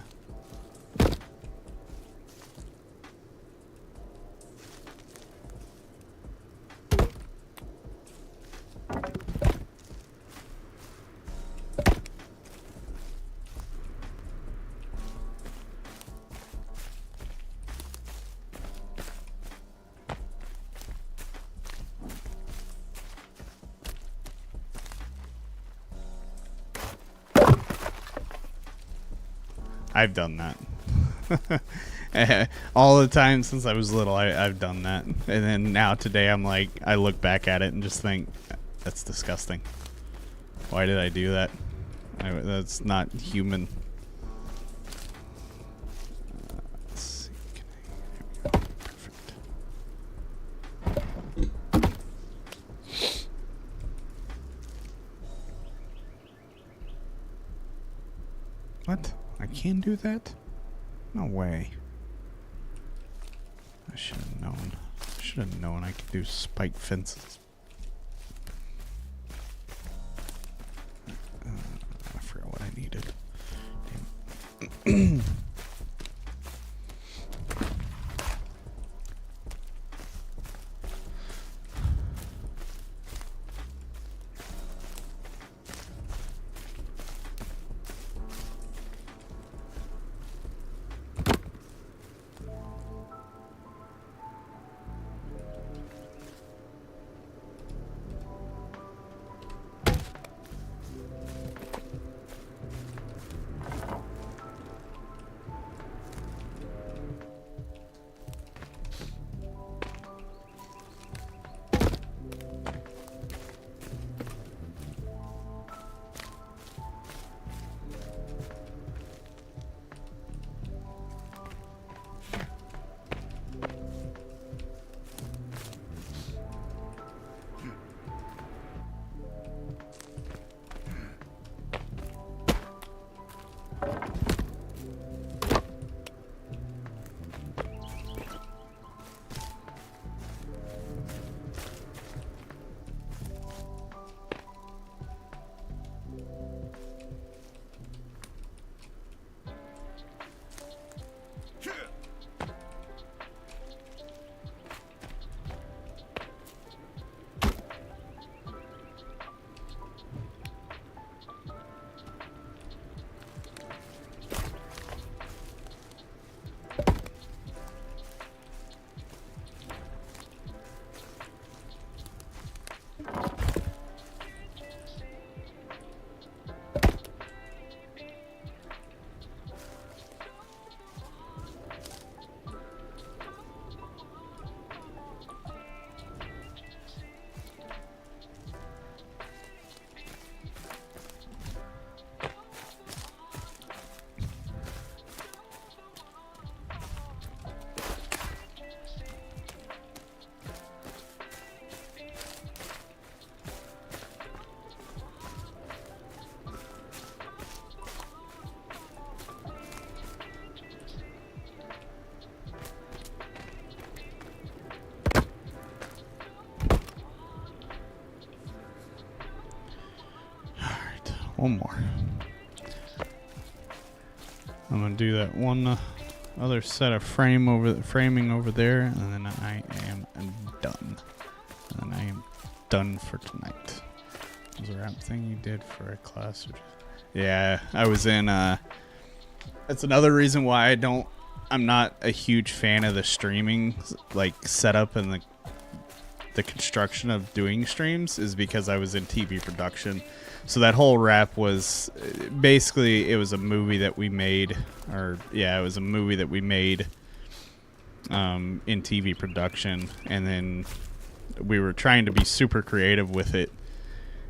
I've done that. All the time since I was little, I've done that. And then now today, I'm like, I look back at it and just think, that's disgusting. Why did I do that? That's not human. Let's see. Here we go. Perfect. What? I can do that? No way. I should have known. I should have known I could do spike fences. I forgot what I needed. Damn. one more. I'm gonna do that one other set of framing over there, and then I am done. And I am done for tonight. Was a rap thing you did for a class? Yeah, I was in. That's another reason why I'm not a huge fan of the streaming like setup and the construction of doing streams, is because I was in TV production. So that whole rap was basically, it was a movie that we made, it was a movie that we made in TV production, and then we were trying to be super creative with it.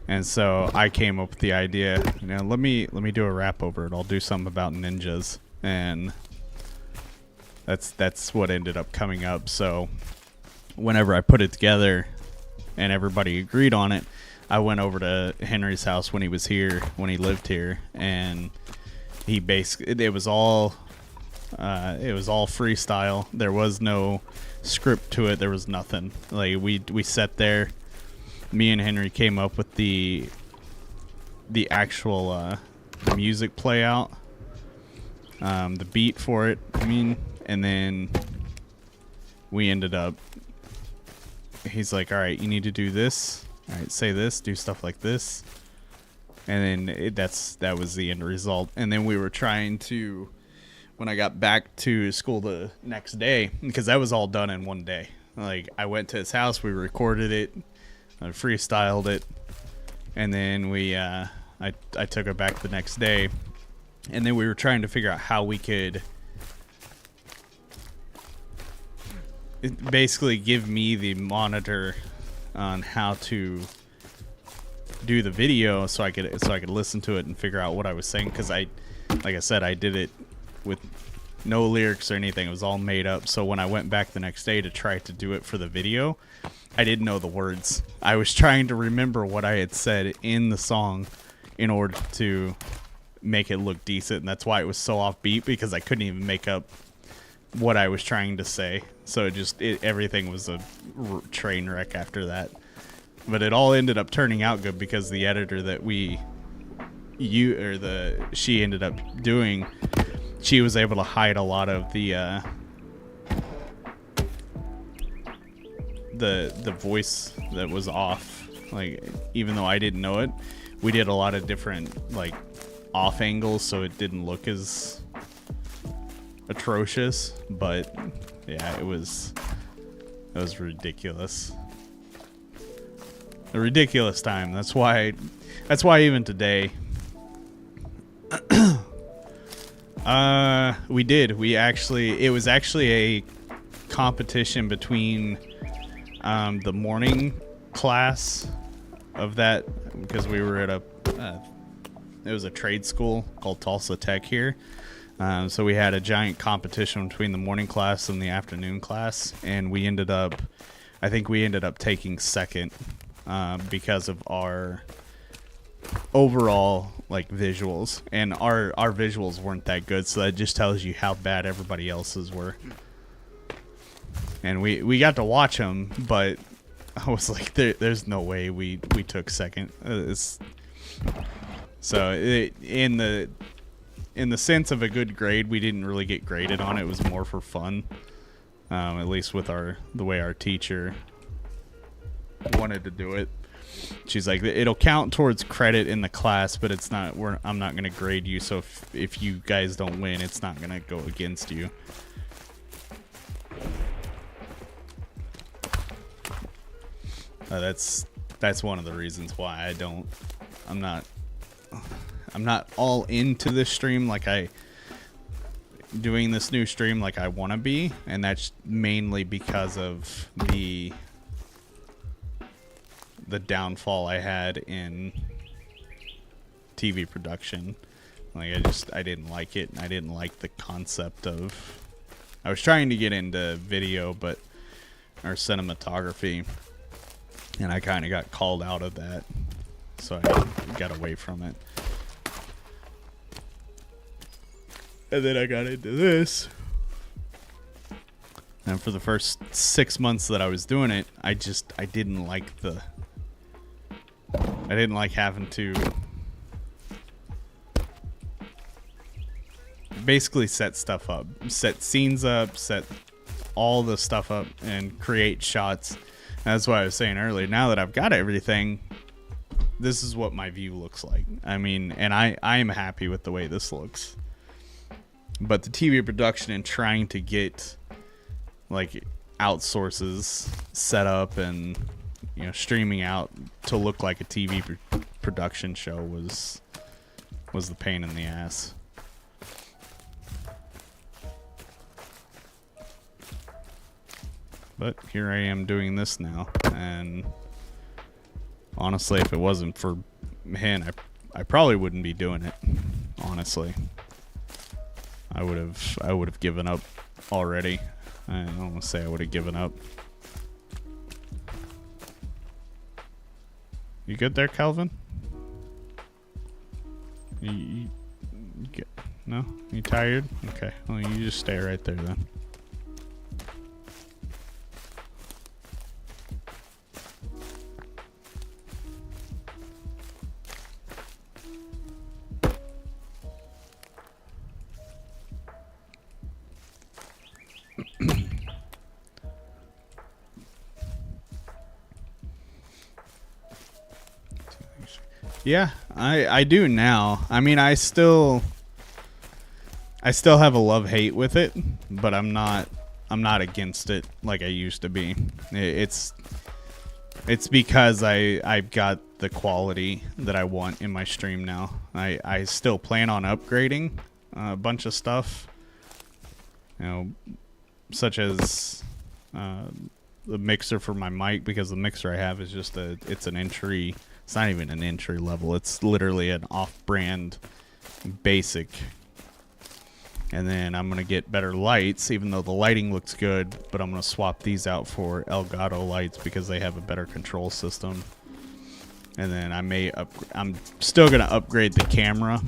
And so I came up with the idea, let me do a rap over it. I'll do something about ninjas, and that's what ended up coming up. So whenever I put it together and everybody agreed on it, I went over to Henry's house when he lived here, and it was all freestyle. There was no script to it. There was nothing. Like we sat there. Me and Henry came up with the actual music play out, the beat for it. And then we ended up. He's like, "All right, you need to do this. All right, say this, do stuff like this," and then that was the end result. And then we were trying to, when I got back to school the next day, because that was all done in one day. Like, I went to his house, we recorded it, I freestyled it, and then I took it back the next day, and then we were trying to figure out how we could basically give me the monitor on how to do the video, so I could listen to it and figure out what I was saying, because like I said, I did it with no lyrics or anything. It was all made up. So when I went back the next day to try to do it for the video, I didn't know the words. I was trying to remember what I had said in the song in order to make it look decent, and that's why it was so offbeat, because I couldn't even make up what I was trying to say. So everything was a train wreck after that. But it all ended up turning out good, because the editor that she ended up doing, she was able to hide a lot of the voice that was off. Like, even though I didn't know it, we did a lot of different like off angles, so it didn't look as atrocious. But yeah, it was ridiculous. A ridiculous time. That's why even today it was actually a competition between the morning class of that, because we were at it was a trade school called Tulsa Tech here. So we had a giant competition between the morning class and the afternoon class, and I think we ended up taking second, because of our overall like visuals, and our visuals weren't that good, so that just tells you how bad everybody else's were. And we got to watch them, but I was like, there's no way we took second. In the sense of a good grade, we didn't really get graded on it. It was more for fun, at least with the way our teacher wanted to do it. She's like, it'll count towards credit in the class, but it's not. I'm not going to grade you. So if you guys don't win, it's not going to go against you. That's one of the reasons why I'm not all into this stream like doing this new stream like I want to be, and that's mainly because of the downfall I had in TV production. Like, I didn't like it. I didn't like the concept of. I was trying to get into video, or cinematography, and I kind of got called out of that, so I got away from it. And then I got into this. And for the first 6 months that I was doing it, I didn't like having to basically set stuff up, set scenes up, set all the stuff up, and create shots. That's what I was saying earlier. Now that I've got everything, this is what my view looks like. I mean, and I am happy with the way this looks. But the TV production and trying to get like outsources set up and, you know, streaming out to look like a TV production show was the pain in the ass. But here I am doing this now, and honestly, if it wasn't for him, I probably wouldn't be doing it. Honestly, I would have given up already. I don't want to say I would have given up. You good there, Calvin? You get, no? You tired? Okay. Well, you just stay right there then. Yeah, I do now. I mean, I still have a love-hate with it, but I'm not against it like I used to be. It's because I've got the quality that I want in my stream now. I still plan on upgrading a bunch of stuff, you know, such as the mixer for my mic, because the mixer I have is just it's an entry. It's not even an entry level. It's literally an off-brand basic. And then I'm going to get better lights, even though the lighting looks good. But I'm going to swap these out for Elgato lights because they have a better control system. And then I'm still going to upgrade the camera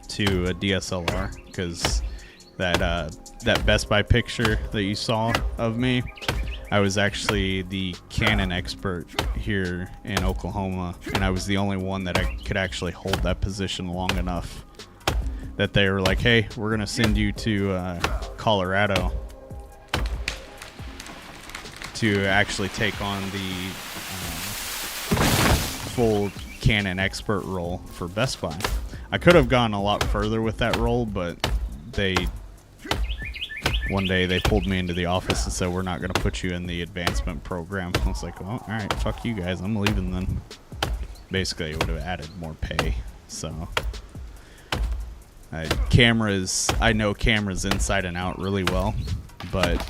to a DSLR, because that Best Buy picture that you saw of me, I was actually the Canon expert here in Oklahoma, and I was the only one that I could actually hold that position long enough that they were like, hey, we're going to send you to Colorado to actually take on the full Canon expert role for Best Buy. I could have gone a lot further with that role, but one day they pulled me into the office and said, we're not going to put you in the advancement program. I was like, well, all right, fuck you guys. I'm leaving then. Basically, it would have added more pay. So, I know cameras inside and out really well, but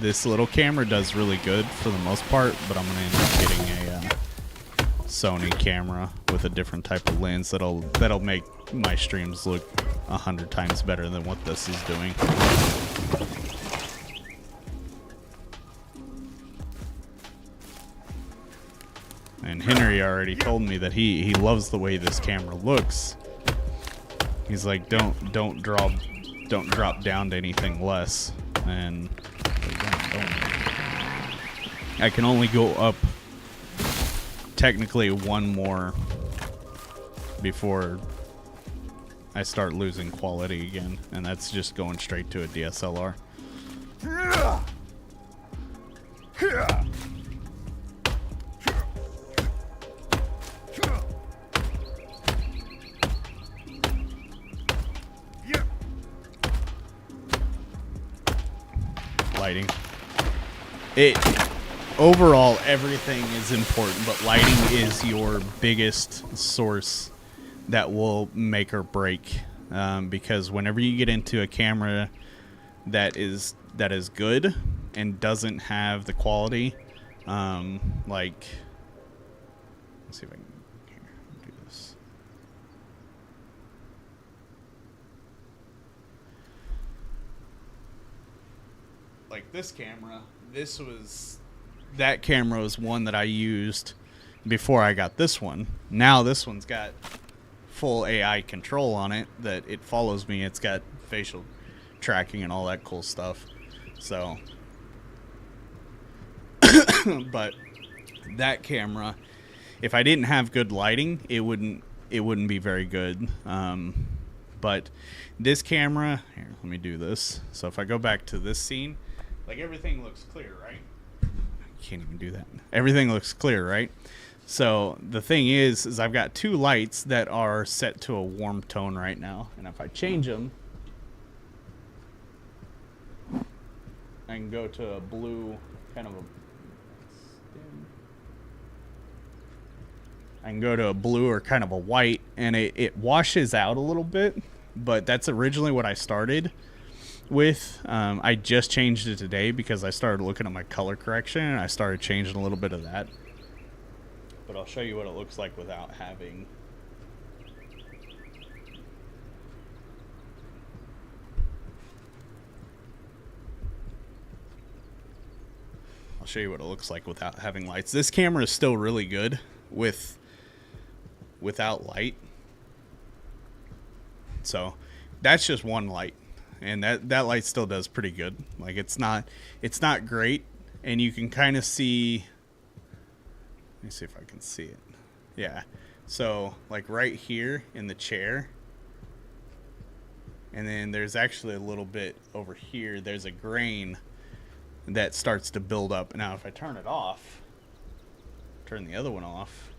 this little camera does really good for the most part, but I'm going to end up getting a Sony camera with a different type of lens that'll make my streams look 100 times better than what this is doing. And Henry already told me that he loves the way this camera looks. He's like, don't drop down to anything less. And I can only go up technically one more before I start losing quality again, and that's just going straight to a DSLR. Lighting. Overall, everything is important, but lighting is your biggest source that will make or break. Because whenever you get into a camera that is good and doesn't have the quality, like, let's see if I can do this. Like this camera, that camera was one that I used before I got this one. Now this one's got full AI control on it, that it follows me. It's got facial tracking and all that cool stuff. So, but that camera, if I didn't have good lighting, it wouldn't be very good. But But this camera, here, let me do this. So if I go back to this scene, like everything looks clear, right? I can't even do that. Everything looks clear, right? So the thing is I've got two lights that are set to a warm tone right now. And if I change them, I can go to a blue, kind of a, I can go to a blue or kind of a white, and it washes out a little bit, but that's originally what I started with. I just changed it today because I started looking at my color correction, and I started changing a little bit of that. But I'll show you what it looks like without having... I'll show you what it looks like without having lights. This camera is still really good without light. So that's just one light, and that light still does pretty good. Like it's not great, and you can kind of see, let me see if I can see it. Yeah, so like right here in the chair, and then there's actually a little bit over here, there's a grain that starts to build up. Now if I turn it off, turn the other one off,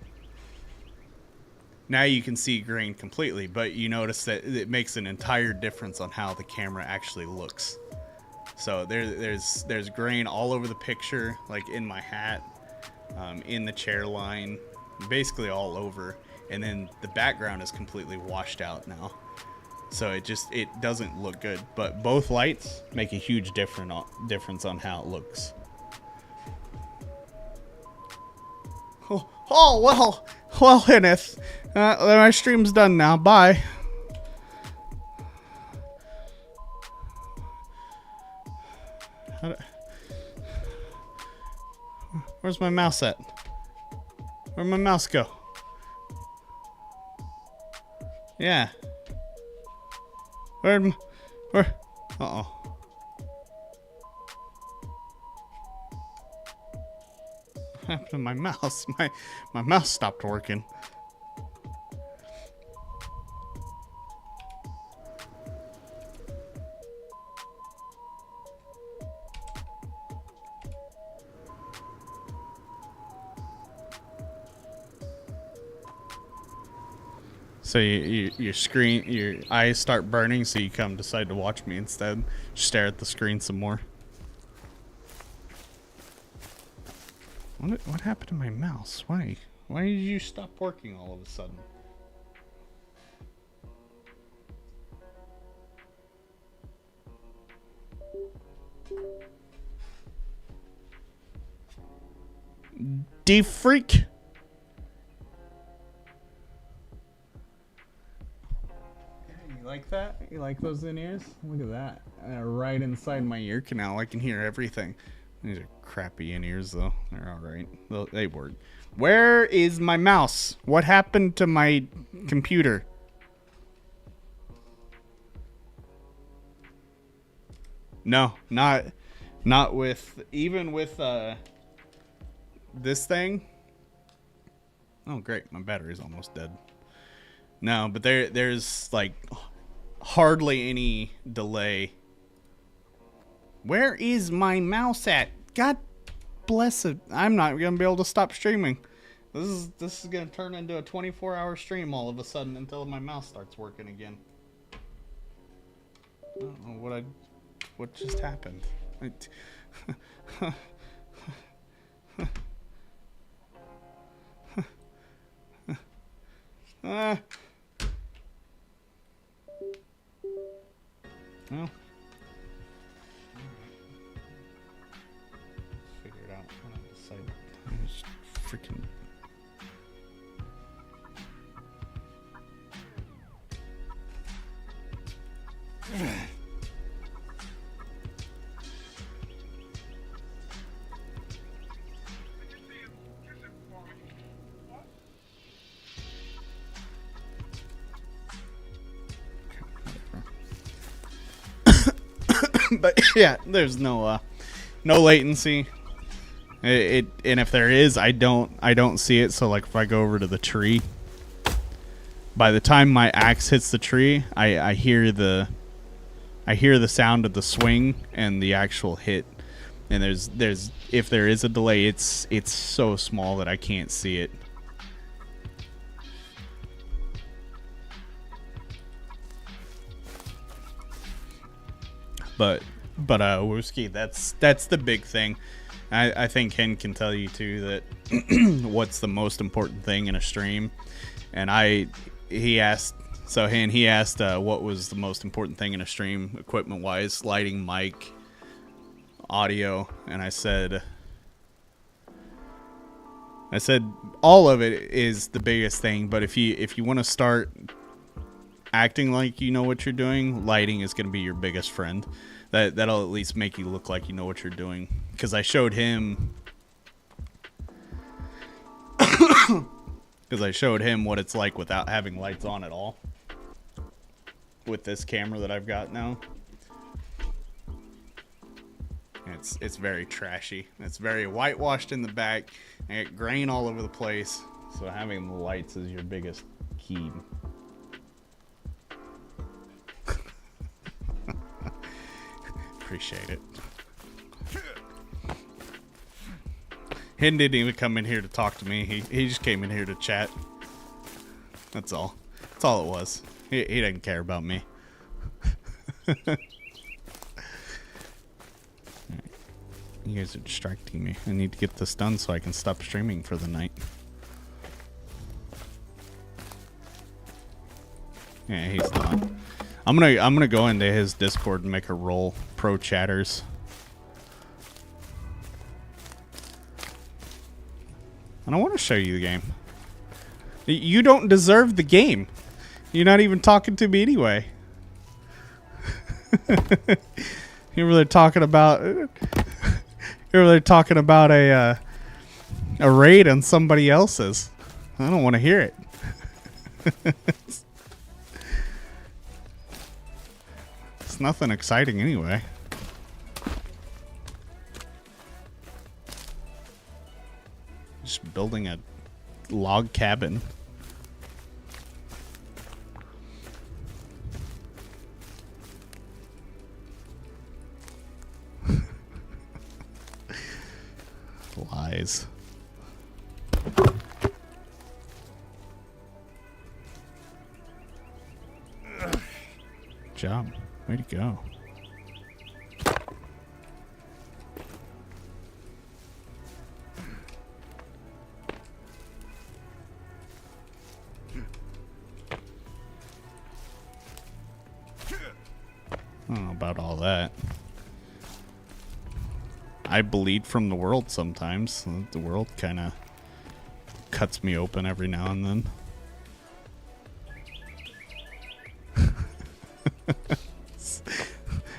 now you can see grain completely, but you notice that it makes an entire difference on how the camera actually looks. So there's grain all over the picture, like in my hat, in the chair line, basically all over, and then the background is completely washed out now. So it doesn't look good, but both lights make a huge difference on how it looks. Oh well, Kenneth, my stream's done now. Bye. Where's my mouse at? Where'd my mouse go? Yeah. Where? Uh-oh. What happened to my mouse? My mouse stopped working. So your eyes start burning, so you decide to watch me instead. Just stare at the screen some more. What happened to my mouse? Why did you stop working all of a sudden? D-freak. You like that? You like those in-ears? Look at that. Right inside my ear canal, I can hear everything. These are crappy in-ears, though. They're alright. They work. Where is my mouse? What happened to my computer? No, not with, even with this thing. Oh, great. My battery's almost dead. No, but there's like hardly any delay. Where is my mouse at? God bless it. I'm not going to be able to stop streaming. This is going to turn into a 24-hour stream all of a sudden until my mouse starts working again. I don't know what just happened. Well, figure it out. I decided. I just freaking. But yeah, there's no latency. And if there is, I don't see it. So like if I go over to the tree, by the time my axe hits the tree, I hear the sound of the swing and the actual hit. And there's if there is a delay, it's so small that I can't see it. But Wooski, that's the big thing. I think Hen can tell you too that what's the most important thing in a stream. And he asked what was the most important thing in a stream equipment wise, lighting, mic, audio, and I said all of it is the biggest thing, but if you want to start acting like you know what you're doing, lighting is going to be your biggest friend. That'll at least make you look like you know what you're doing, because I showed him what it's like without having lights on at all with this camera that I've got now. It's very trashy. It's very whitewashed in the back. I get grain all over the place. So having the lights is your biggest key. Appreciate it. Hen didn't even come in here to talk to me. He just came in here to chat. That's all. That's all it was. He didn't care about me. You guys are distracting me. I need to get this done so I can stop streaming for the night. Yeah, he's not. I'm gonna go into his Discord and make a roll. Pro chatters. And I want to show you the game. You don't deserve the game. You're not even talking to me anyway. You're really talking about a raid on somebody else's. I don't want to hear it. It's nothing exciting anyway. Just building a log cabin. Lies. Good job. Way to go. I don't know about all that. I bleed from the world sometimes. The world kind of cuts me open every now and then.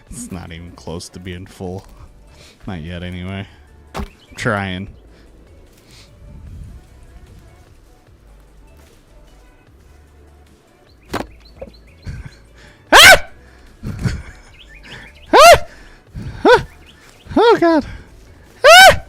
It's not even close to being full. Not yet, anyway. I'm trying. Ah! Ah! Ah! Oh, God. Ah!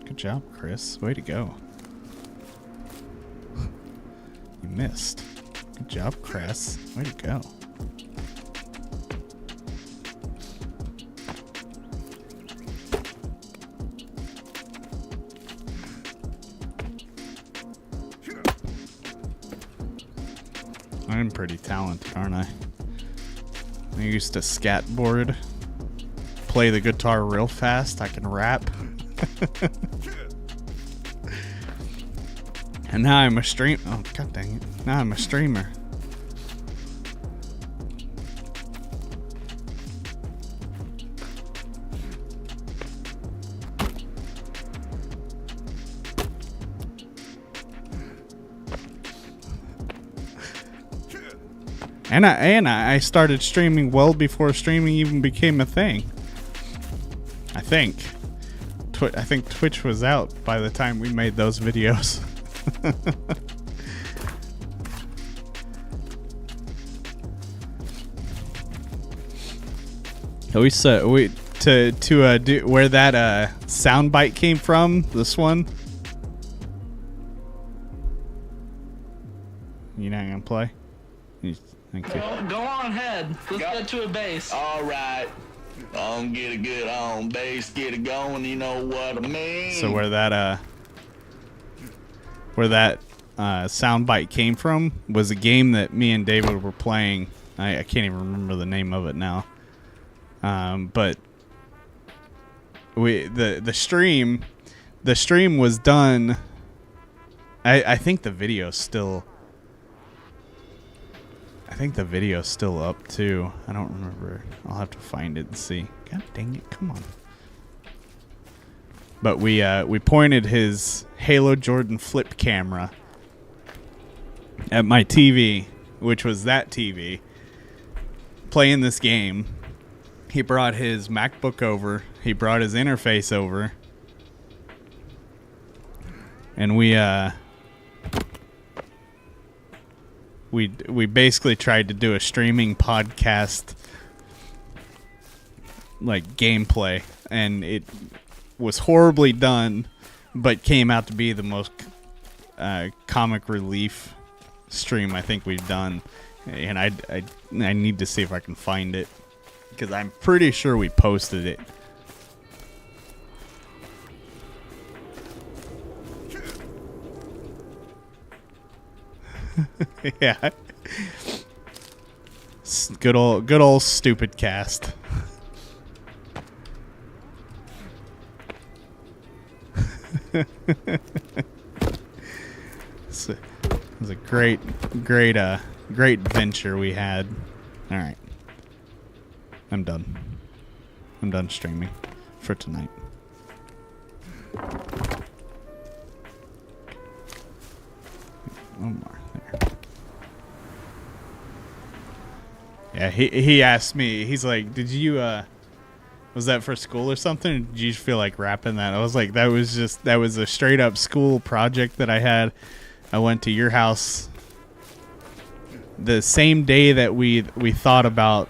Good job, Chris. Way to go. You missed. Good job, Chris. Way to go. I'm pretty talented, aren't I? I used to skateboard, play the guitar real fast. I can rap. And now I'm a stream. Oh, God dang it. Now I'm a streamer. And I started streaming well before streaming even became a thing. I think Twitch was out by the time we made those videos. We said to do where that sound bite came from. This one. You're not gonna play? Thank you. Go on ahead. Let's get to a base. All right. Get a good on base, get it going. You know what I mean? So where that sound bite came from was a game that me and David were playing. I can't even remember the name of it now. But the stream was done. I think the video's still up too. I don't remember. I'll have to find it and see. God dang it! Come on. But we pointed his Halo Jordan flip camera at my TV, which was that TV, playing this game. He brought his MacBook over. He brought his interface over. And we basically tried to do a streaming podcast like gameplay, and it was horribly done, but came out to be the most comic relief stream I think we've done. And I need to see if I can find it, because I'm pretty sure we posted it. Yeah. Good old stupid cast. It was a great venture we had. All right. I'm done. I'm done streaming for tonight. One more there. Yeah, he asked me. He's like, "Did you was that for school or something? Or did you just feel like rapping that?" I was like, that was a straight up school project that I had. I went to your house the same day that we thought about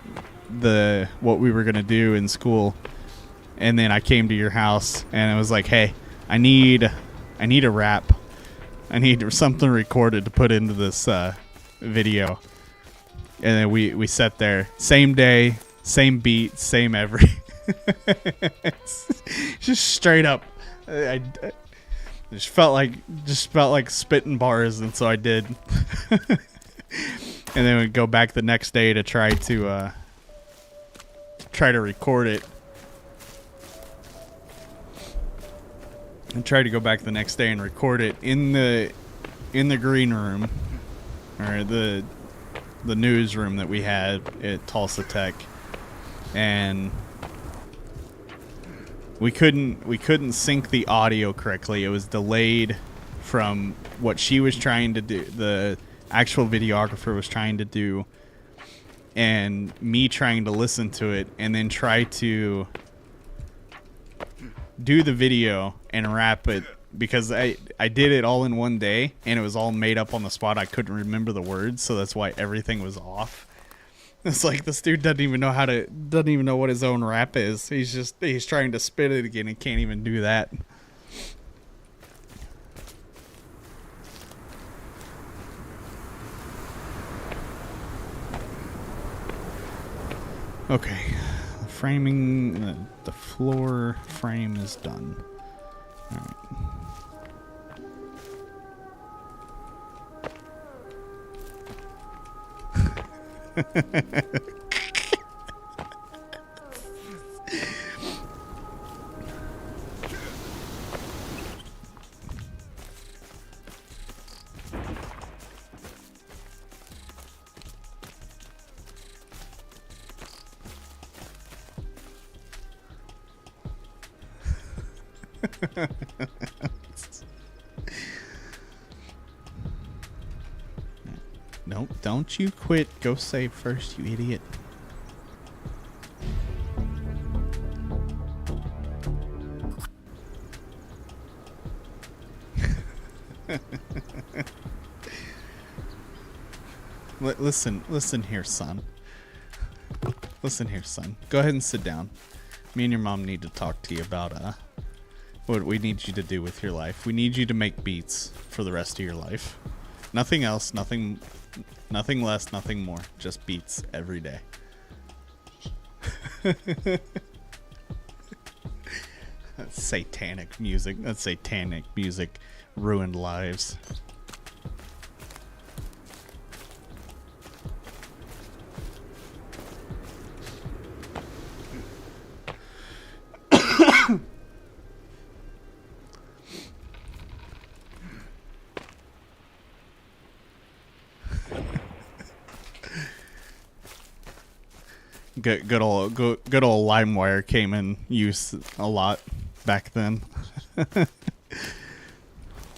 what we were gonna do in school, and then I came to your house and I was like, "Hey, I need a rap. I need something recorded to put into this video." And then we sat there, same day, same beat, same every. Just straight up. I just felt like spitting bars, and so I did. And then we'd go back the next day to try to record it. And try to go back the next day and record it in the green room, or the newsroom that we had at Tulsa Tech, and we couldn't sync the audio correctly. It was delayed from what she was trying to do, the actual videographer was trying to do, and me trying to listen to it and then try to do the video and wrap it, because I did it all in one day and it was all made up on the spot. I couldn't remember the words, so that's why everything was off. It's like this dude doesn't even know what his own rap is. He's trying to spit it again and can't even do that. Okay, the floor frame is done. All right. Nope, don't you quit. Go save first, you idiot. Listen here, son. Listen here, son. Go ahead and sit down. Me and your mom need to talk to you about what we need you to do with your life. We need you to make beats for the rest of your life. Nothing else, nothing less, nothing more. Just beats every day. That's satanic music. That's satanic music. Ruined lives. Good old LimeWire came in use a lot back then.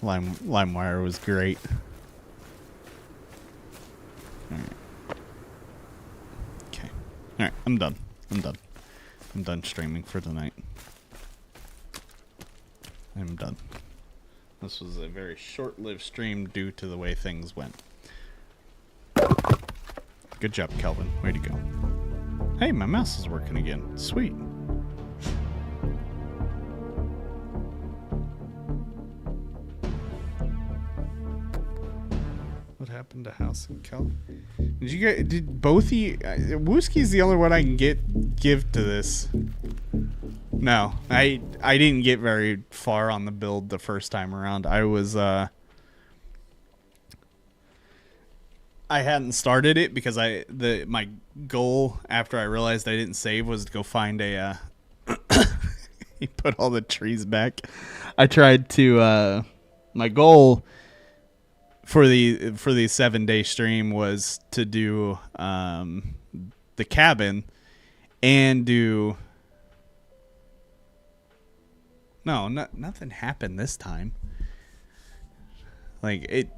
LimeWire was great. All right. Okay. All right. I'm done. I'm done streaming for tonight. I'm done. This was a very short-lived stream due to the way things went. Good job, Kelvin. Way to go. Hey, my mouse is working again. Sweet. What happened to House and Kelvin? Did both of you... Wooski's the only one I can give to this. No, I didn't get very far on the build the first time around. I was, I hadn't started it because my goal after I realized I didn't save was to go find a he put all the trees back. I tried to my goal for the 7-day stream was to do the cabin and do nothing happened this time. Like it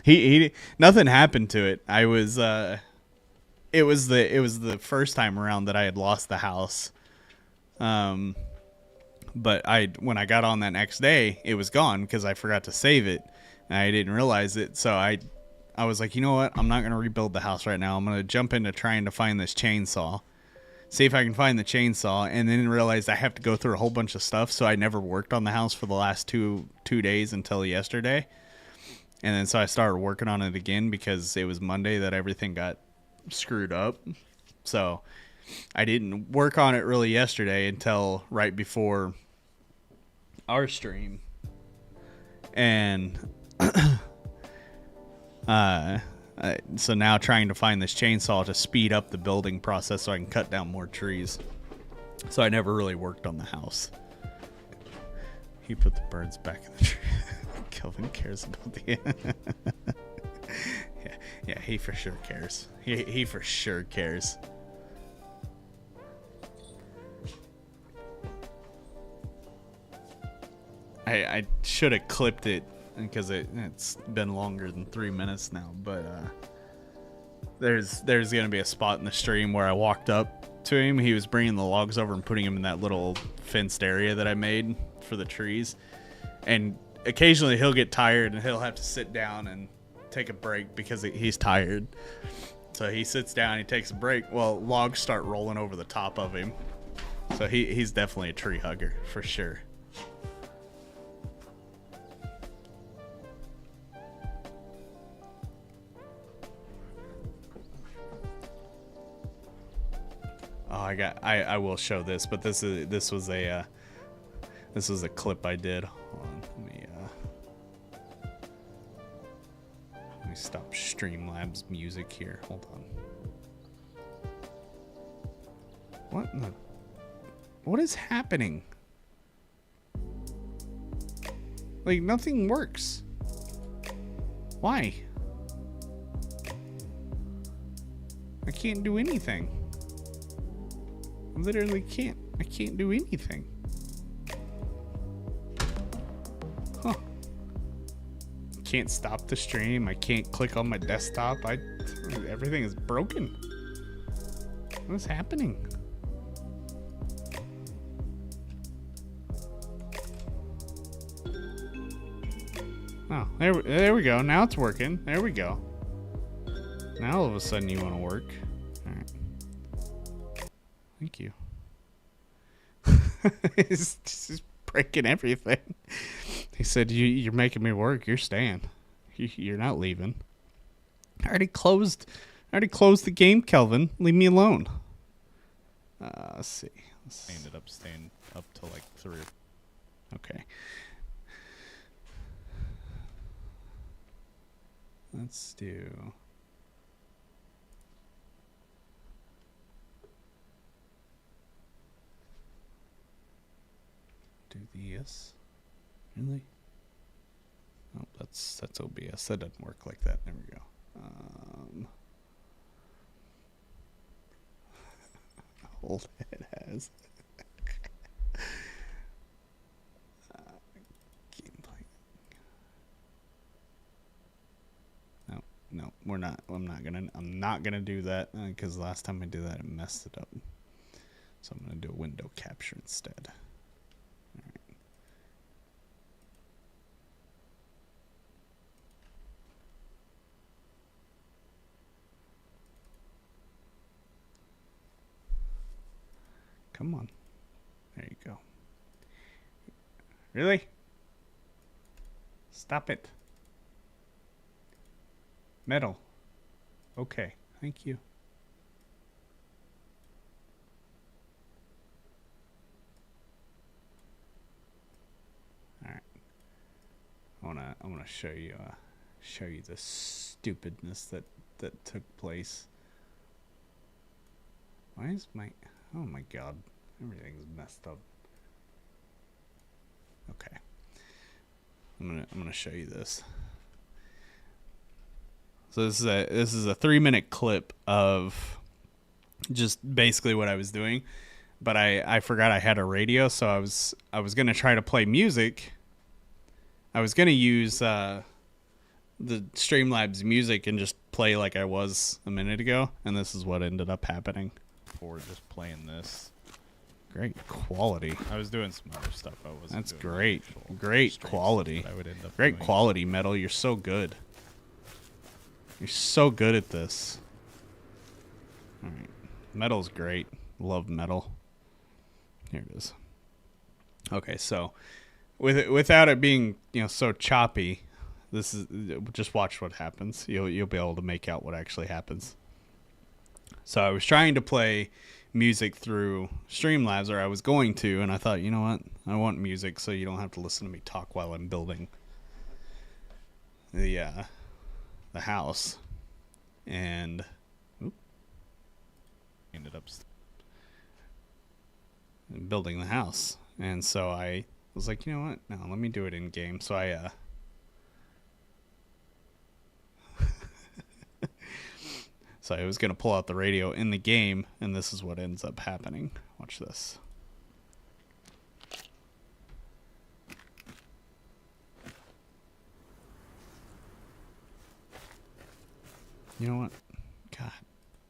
he nothing happened to it. I was it was the first time around that I had lost the house. But when I got on that next day, it was gone because I forgot to save it and I didn't realize it. So I was like, you know what? I'm not going to rebuild the house right now. I'm going to jump into trying to find this chainsaw. See if I can find the chainsaw, and then realize I have to go through a whole bunch of stuff, so I never worked on the house for the last two days until yesterday. And then so I started working on it again because it was Monday that everything got screwed up. So I didn't work on it really yesterday until right before our stream. And so now trying to find this chainsaw to speed up the building process so I can cut down more trees. So I never really worked on the house. He put the birds back in the tree. Kelvin cares about the... yeah, he for sure cares. He for sure cares. I should have clipped it because it's been longer than 3 minutes now, but there's gonna be a spot in the stream where I walked up to him. He was bringing the logs over and putting them in that little fenced area that I made for the trees, and occasionally he'll get tired and he'll have to sit down and take a break because he's tired. So he sits down, he takes a break. Well, logs start rolling over the top of him, so he's definitely a tree hugger for sure. Oh, I will show this, but this was a clip I did. Hold on, let me stop Streamlabs music here. Hold on. What is happening? Like nothing works. Why? I can't do anything. Literally can't. I can't do anything. Huh. Can't stop the stream. I can't click on my desktop. Everything is broken. What's happening? Oh, there we go. Now it's working. There we go. Now all of a sudden you want to work. All right. Thank you. He's breaking everything. He said, "You're making me work. You're staying. You're not leaving." I already closed the game, Kelvin. Leave me alone. Let's see. I ended up staying up till like 3. Okay. Let's do. Do this. Really? Oh, that's OBS. That doesn't work like that. There we go. Hold it has. Gameplay. No, we're not. I'm not gonna do that because last time I did that, it messed it up. So I'm gonna do a window capture instead. All right. Come on. There you go. Really? Stop it. Metal. Okay. Thank you. All right. I wanna show you the stupidness that took place. Why is my oh my god, everything's messed up. Okay. I'm gonna show you this. So this is a 3-minute clip of just basically what I was doing, but I forgot I had a radio, so I was gonna try to play music. I was gonna use the Streamlabs music and just play like I was a minute ago, and this is what ended up happening. Before just playing this. Great quality. I was doing some other stuff. I wasn't. That's great. Great quality. I would end up great quality, Metal. You're so good. You're so good at this. All right. Metal's great. Love Metal. Here it is. Okay, so without it being, so choppy, this is just watch what happens. You'll be able to make out what actually happens. So I was trying to play music through Streamlabs, or I was going to, and I thought, you know what? I want music so you don't have to listen to me talk while I'm building the house. And ended up building the house. And so I was like, you know what? No, let me do it in game. So I So I was going to pull out the radio in the game, and this is what ends up happening. Watch this. You know what? God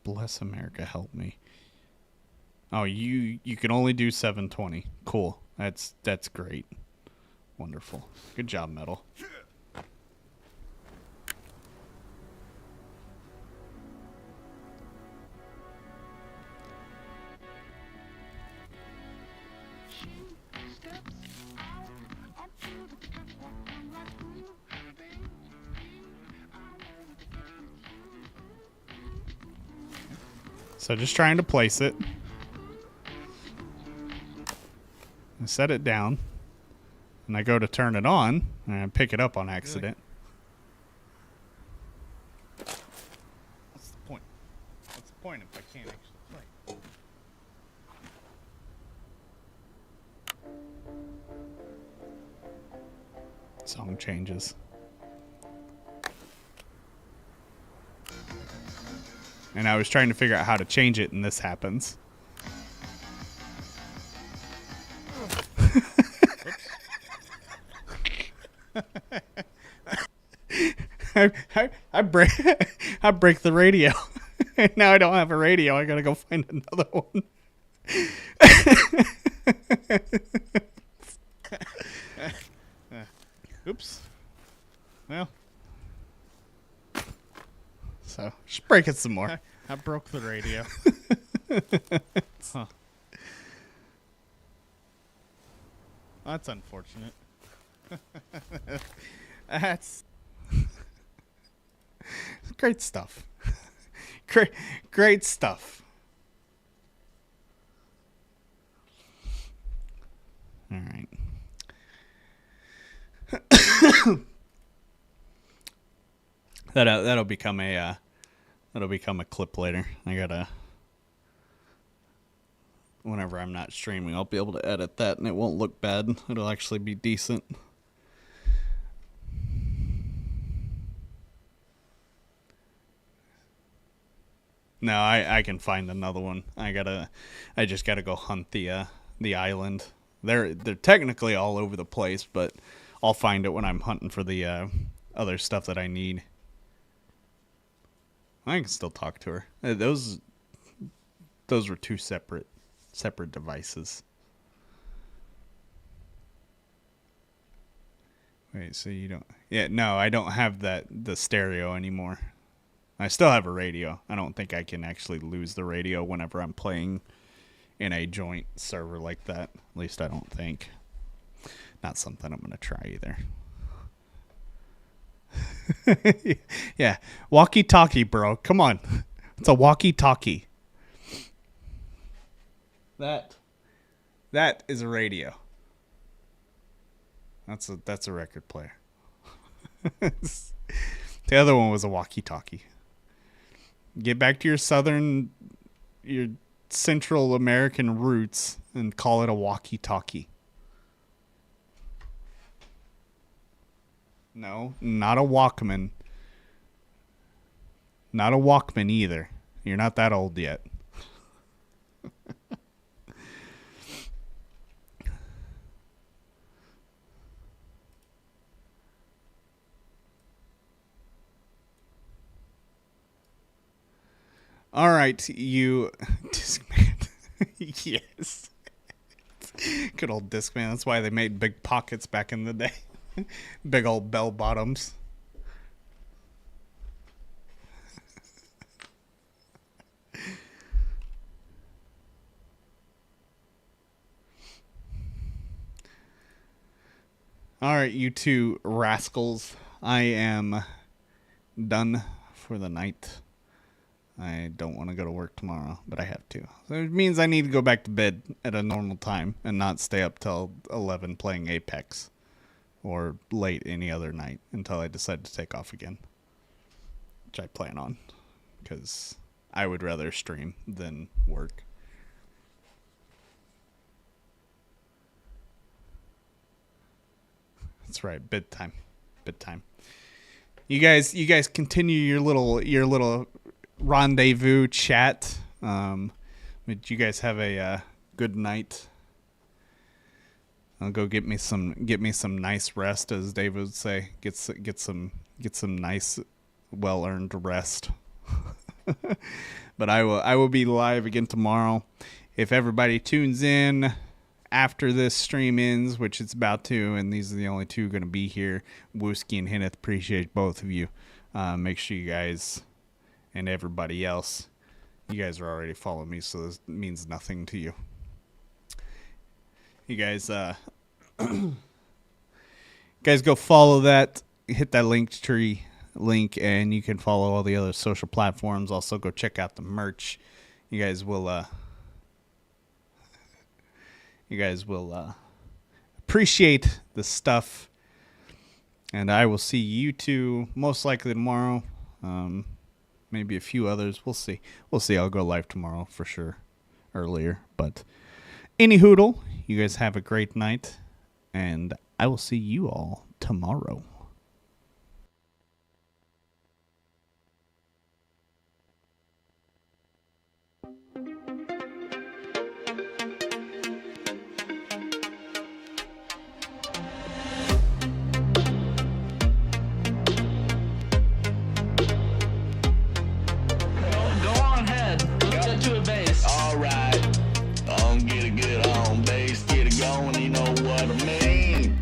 bless America, help me. Oh, you can only do 720. Cool. That's great. Wonderful. Good job, Metal. So just trying to place it. I set it down. And I go to turn it on. And I pick it up on accident. What's the point? What's the point if I can't actually play? Song changes. And I was trying to figure out how to change it, and this happens. I break the radio. And now I don't have a radio. I gotta go find another one. Oops. Well. So, Break it some more. I broke the radio. Huh. That's unfortunate. That's great stuff. Great stuff. All right. That'll become a clip later. I gotta, whenever I'm not streaming, I'll be able to edit that and it won't look bad. It'll actually be decent. No, I can find another one. I just gotta go hunt the island. They're technically all over the place, but I'll find it when I'm hunting for the other stuff that I need. I can still talk to her. Those were two separate devices. Wait, so you don't? Yeah, no, I don't have the stereo anymore. I still have a radio. I don't think I can actually lose the radio whenever I'm playing in a joint server like that. At least I don't think. Not something I'm going to try either. Yeah. Walkie-talkie, bro. Come on. It's a walkie-talkie. That is a radio. That's a record player. The other one was a walkie-talkie. Get back to your Central American roots and call it a walkie-talkie. No, not a Walkman. Not a Walkman either. You're not that old yet. All right, you Discman. Yes. Good old Discman. That's why they made big pockets back in the day. Big old bell bottoms. All right, you two rascals. I am done for the night. I don't want to go to work tomorrow, but I have to. So it means I need to go back to bed at a normal time and not stay up till 11 playing Apex or late any other night until I decide to take off again, which I plan on because I would rather stream than work. That's right, bedtime. You guys continue your little rendezvous chat. But you guys have a good night. I'll go get me some nice rest, as Dave would say. Get some nice, well-earned rest. But I will be live again tomorrow. If everybody tunes in after this stream ends, which it's about to, and these are the only two going to be here, Wooski and Hinneth, appreciate both of you. Make sure you guys and everybody else, you guys are already following me, so this means nothing to you. You guys go follow that, hit that Linktree link, and you can follow all the other social platforms. Also go check out the merch. You guys will appreciate the stuff, and I will see you two most likely tomorrow. Maybe a few others. We'll see. I'll go live tomorrow for sure, earlier. But any hoodle, you guys have a great night, and I will see you all tomorrow. Get it going, you know what I mean.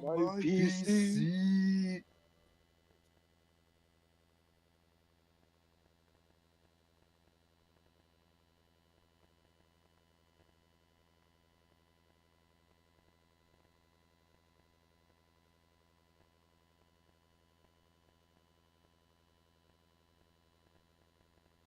My PC.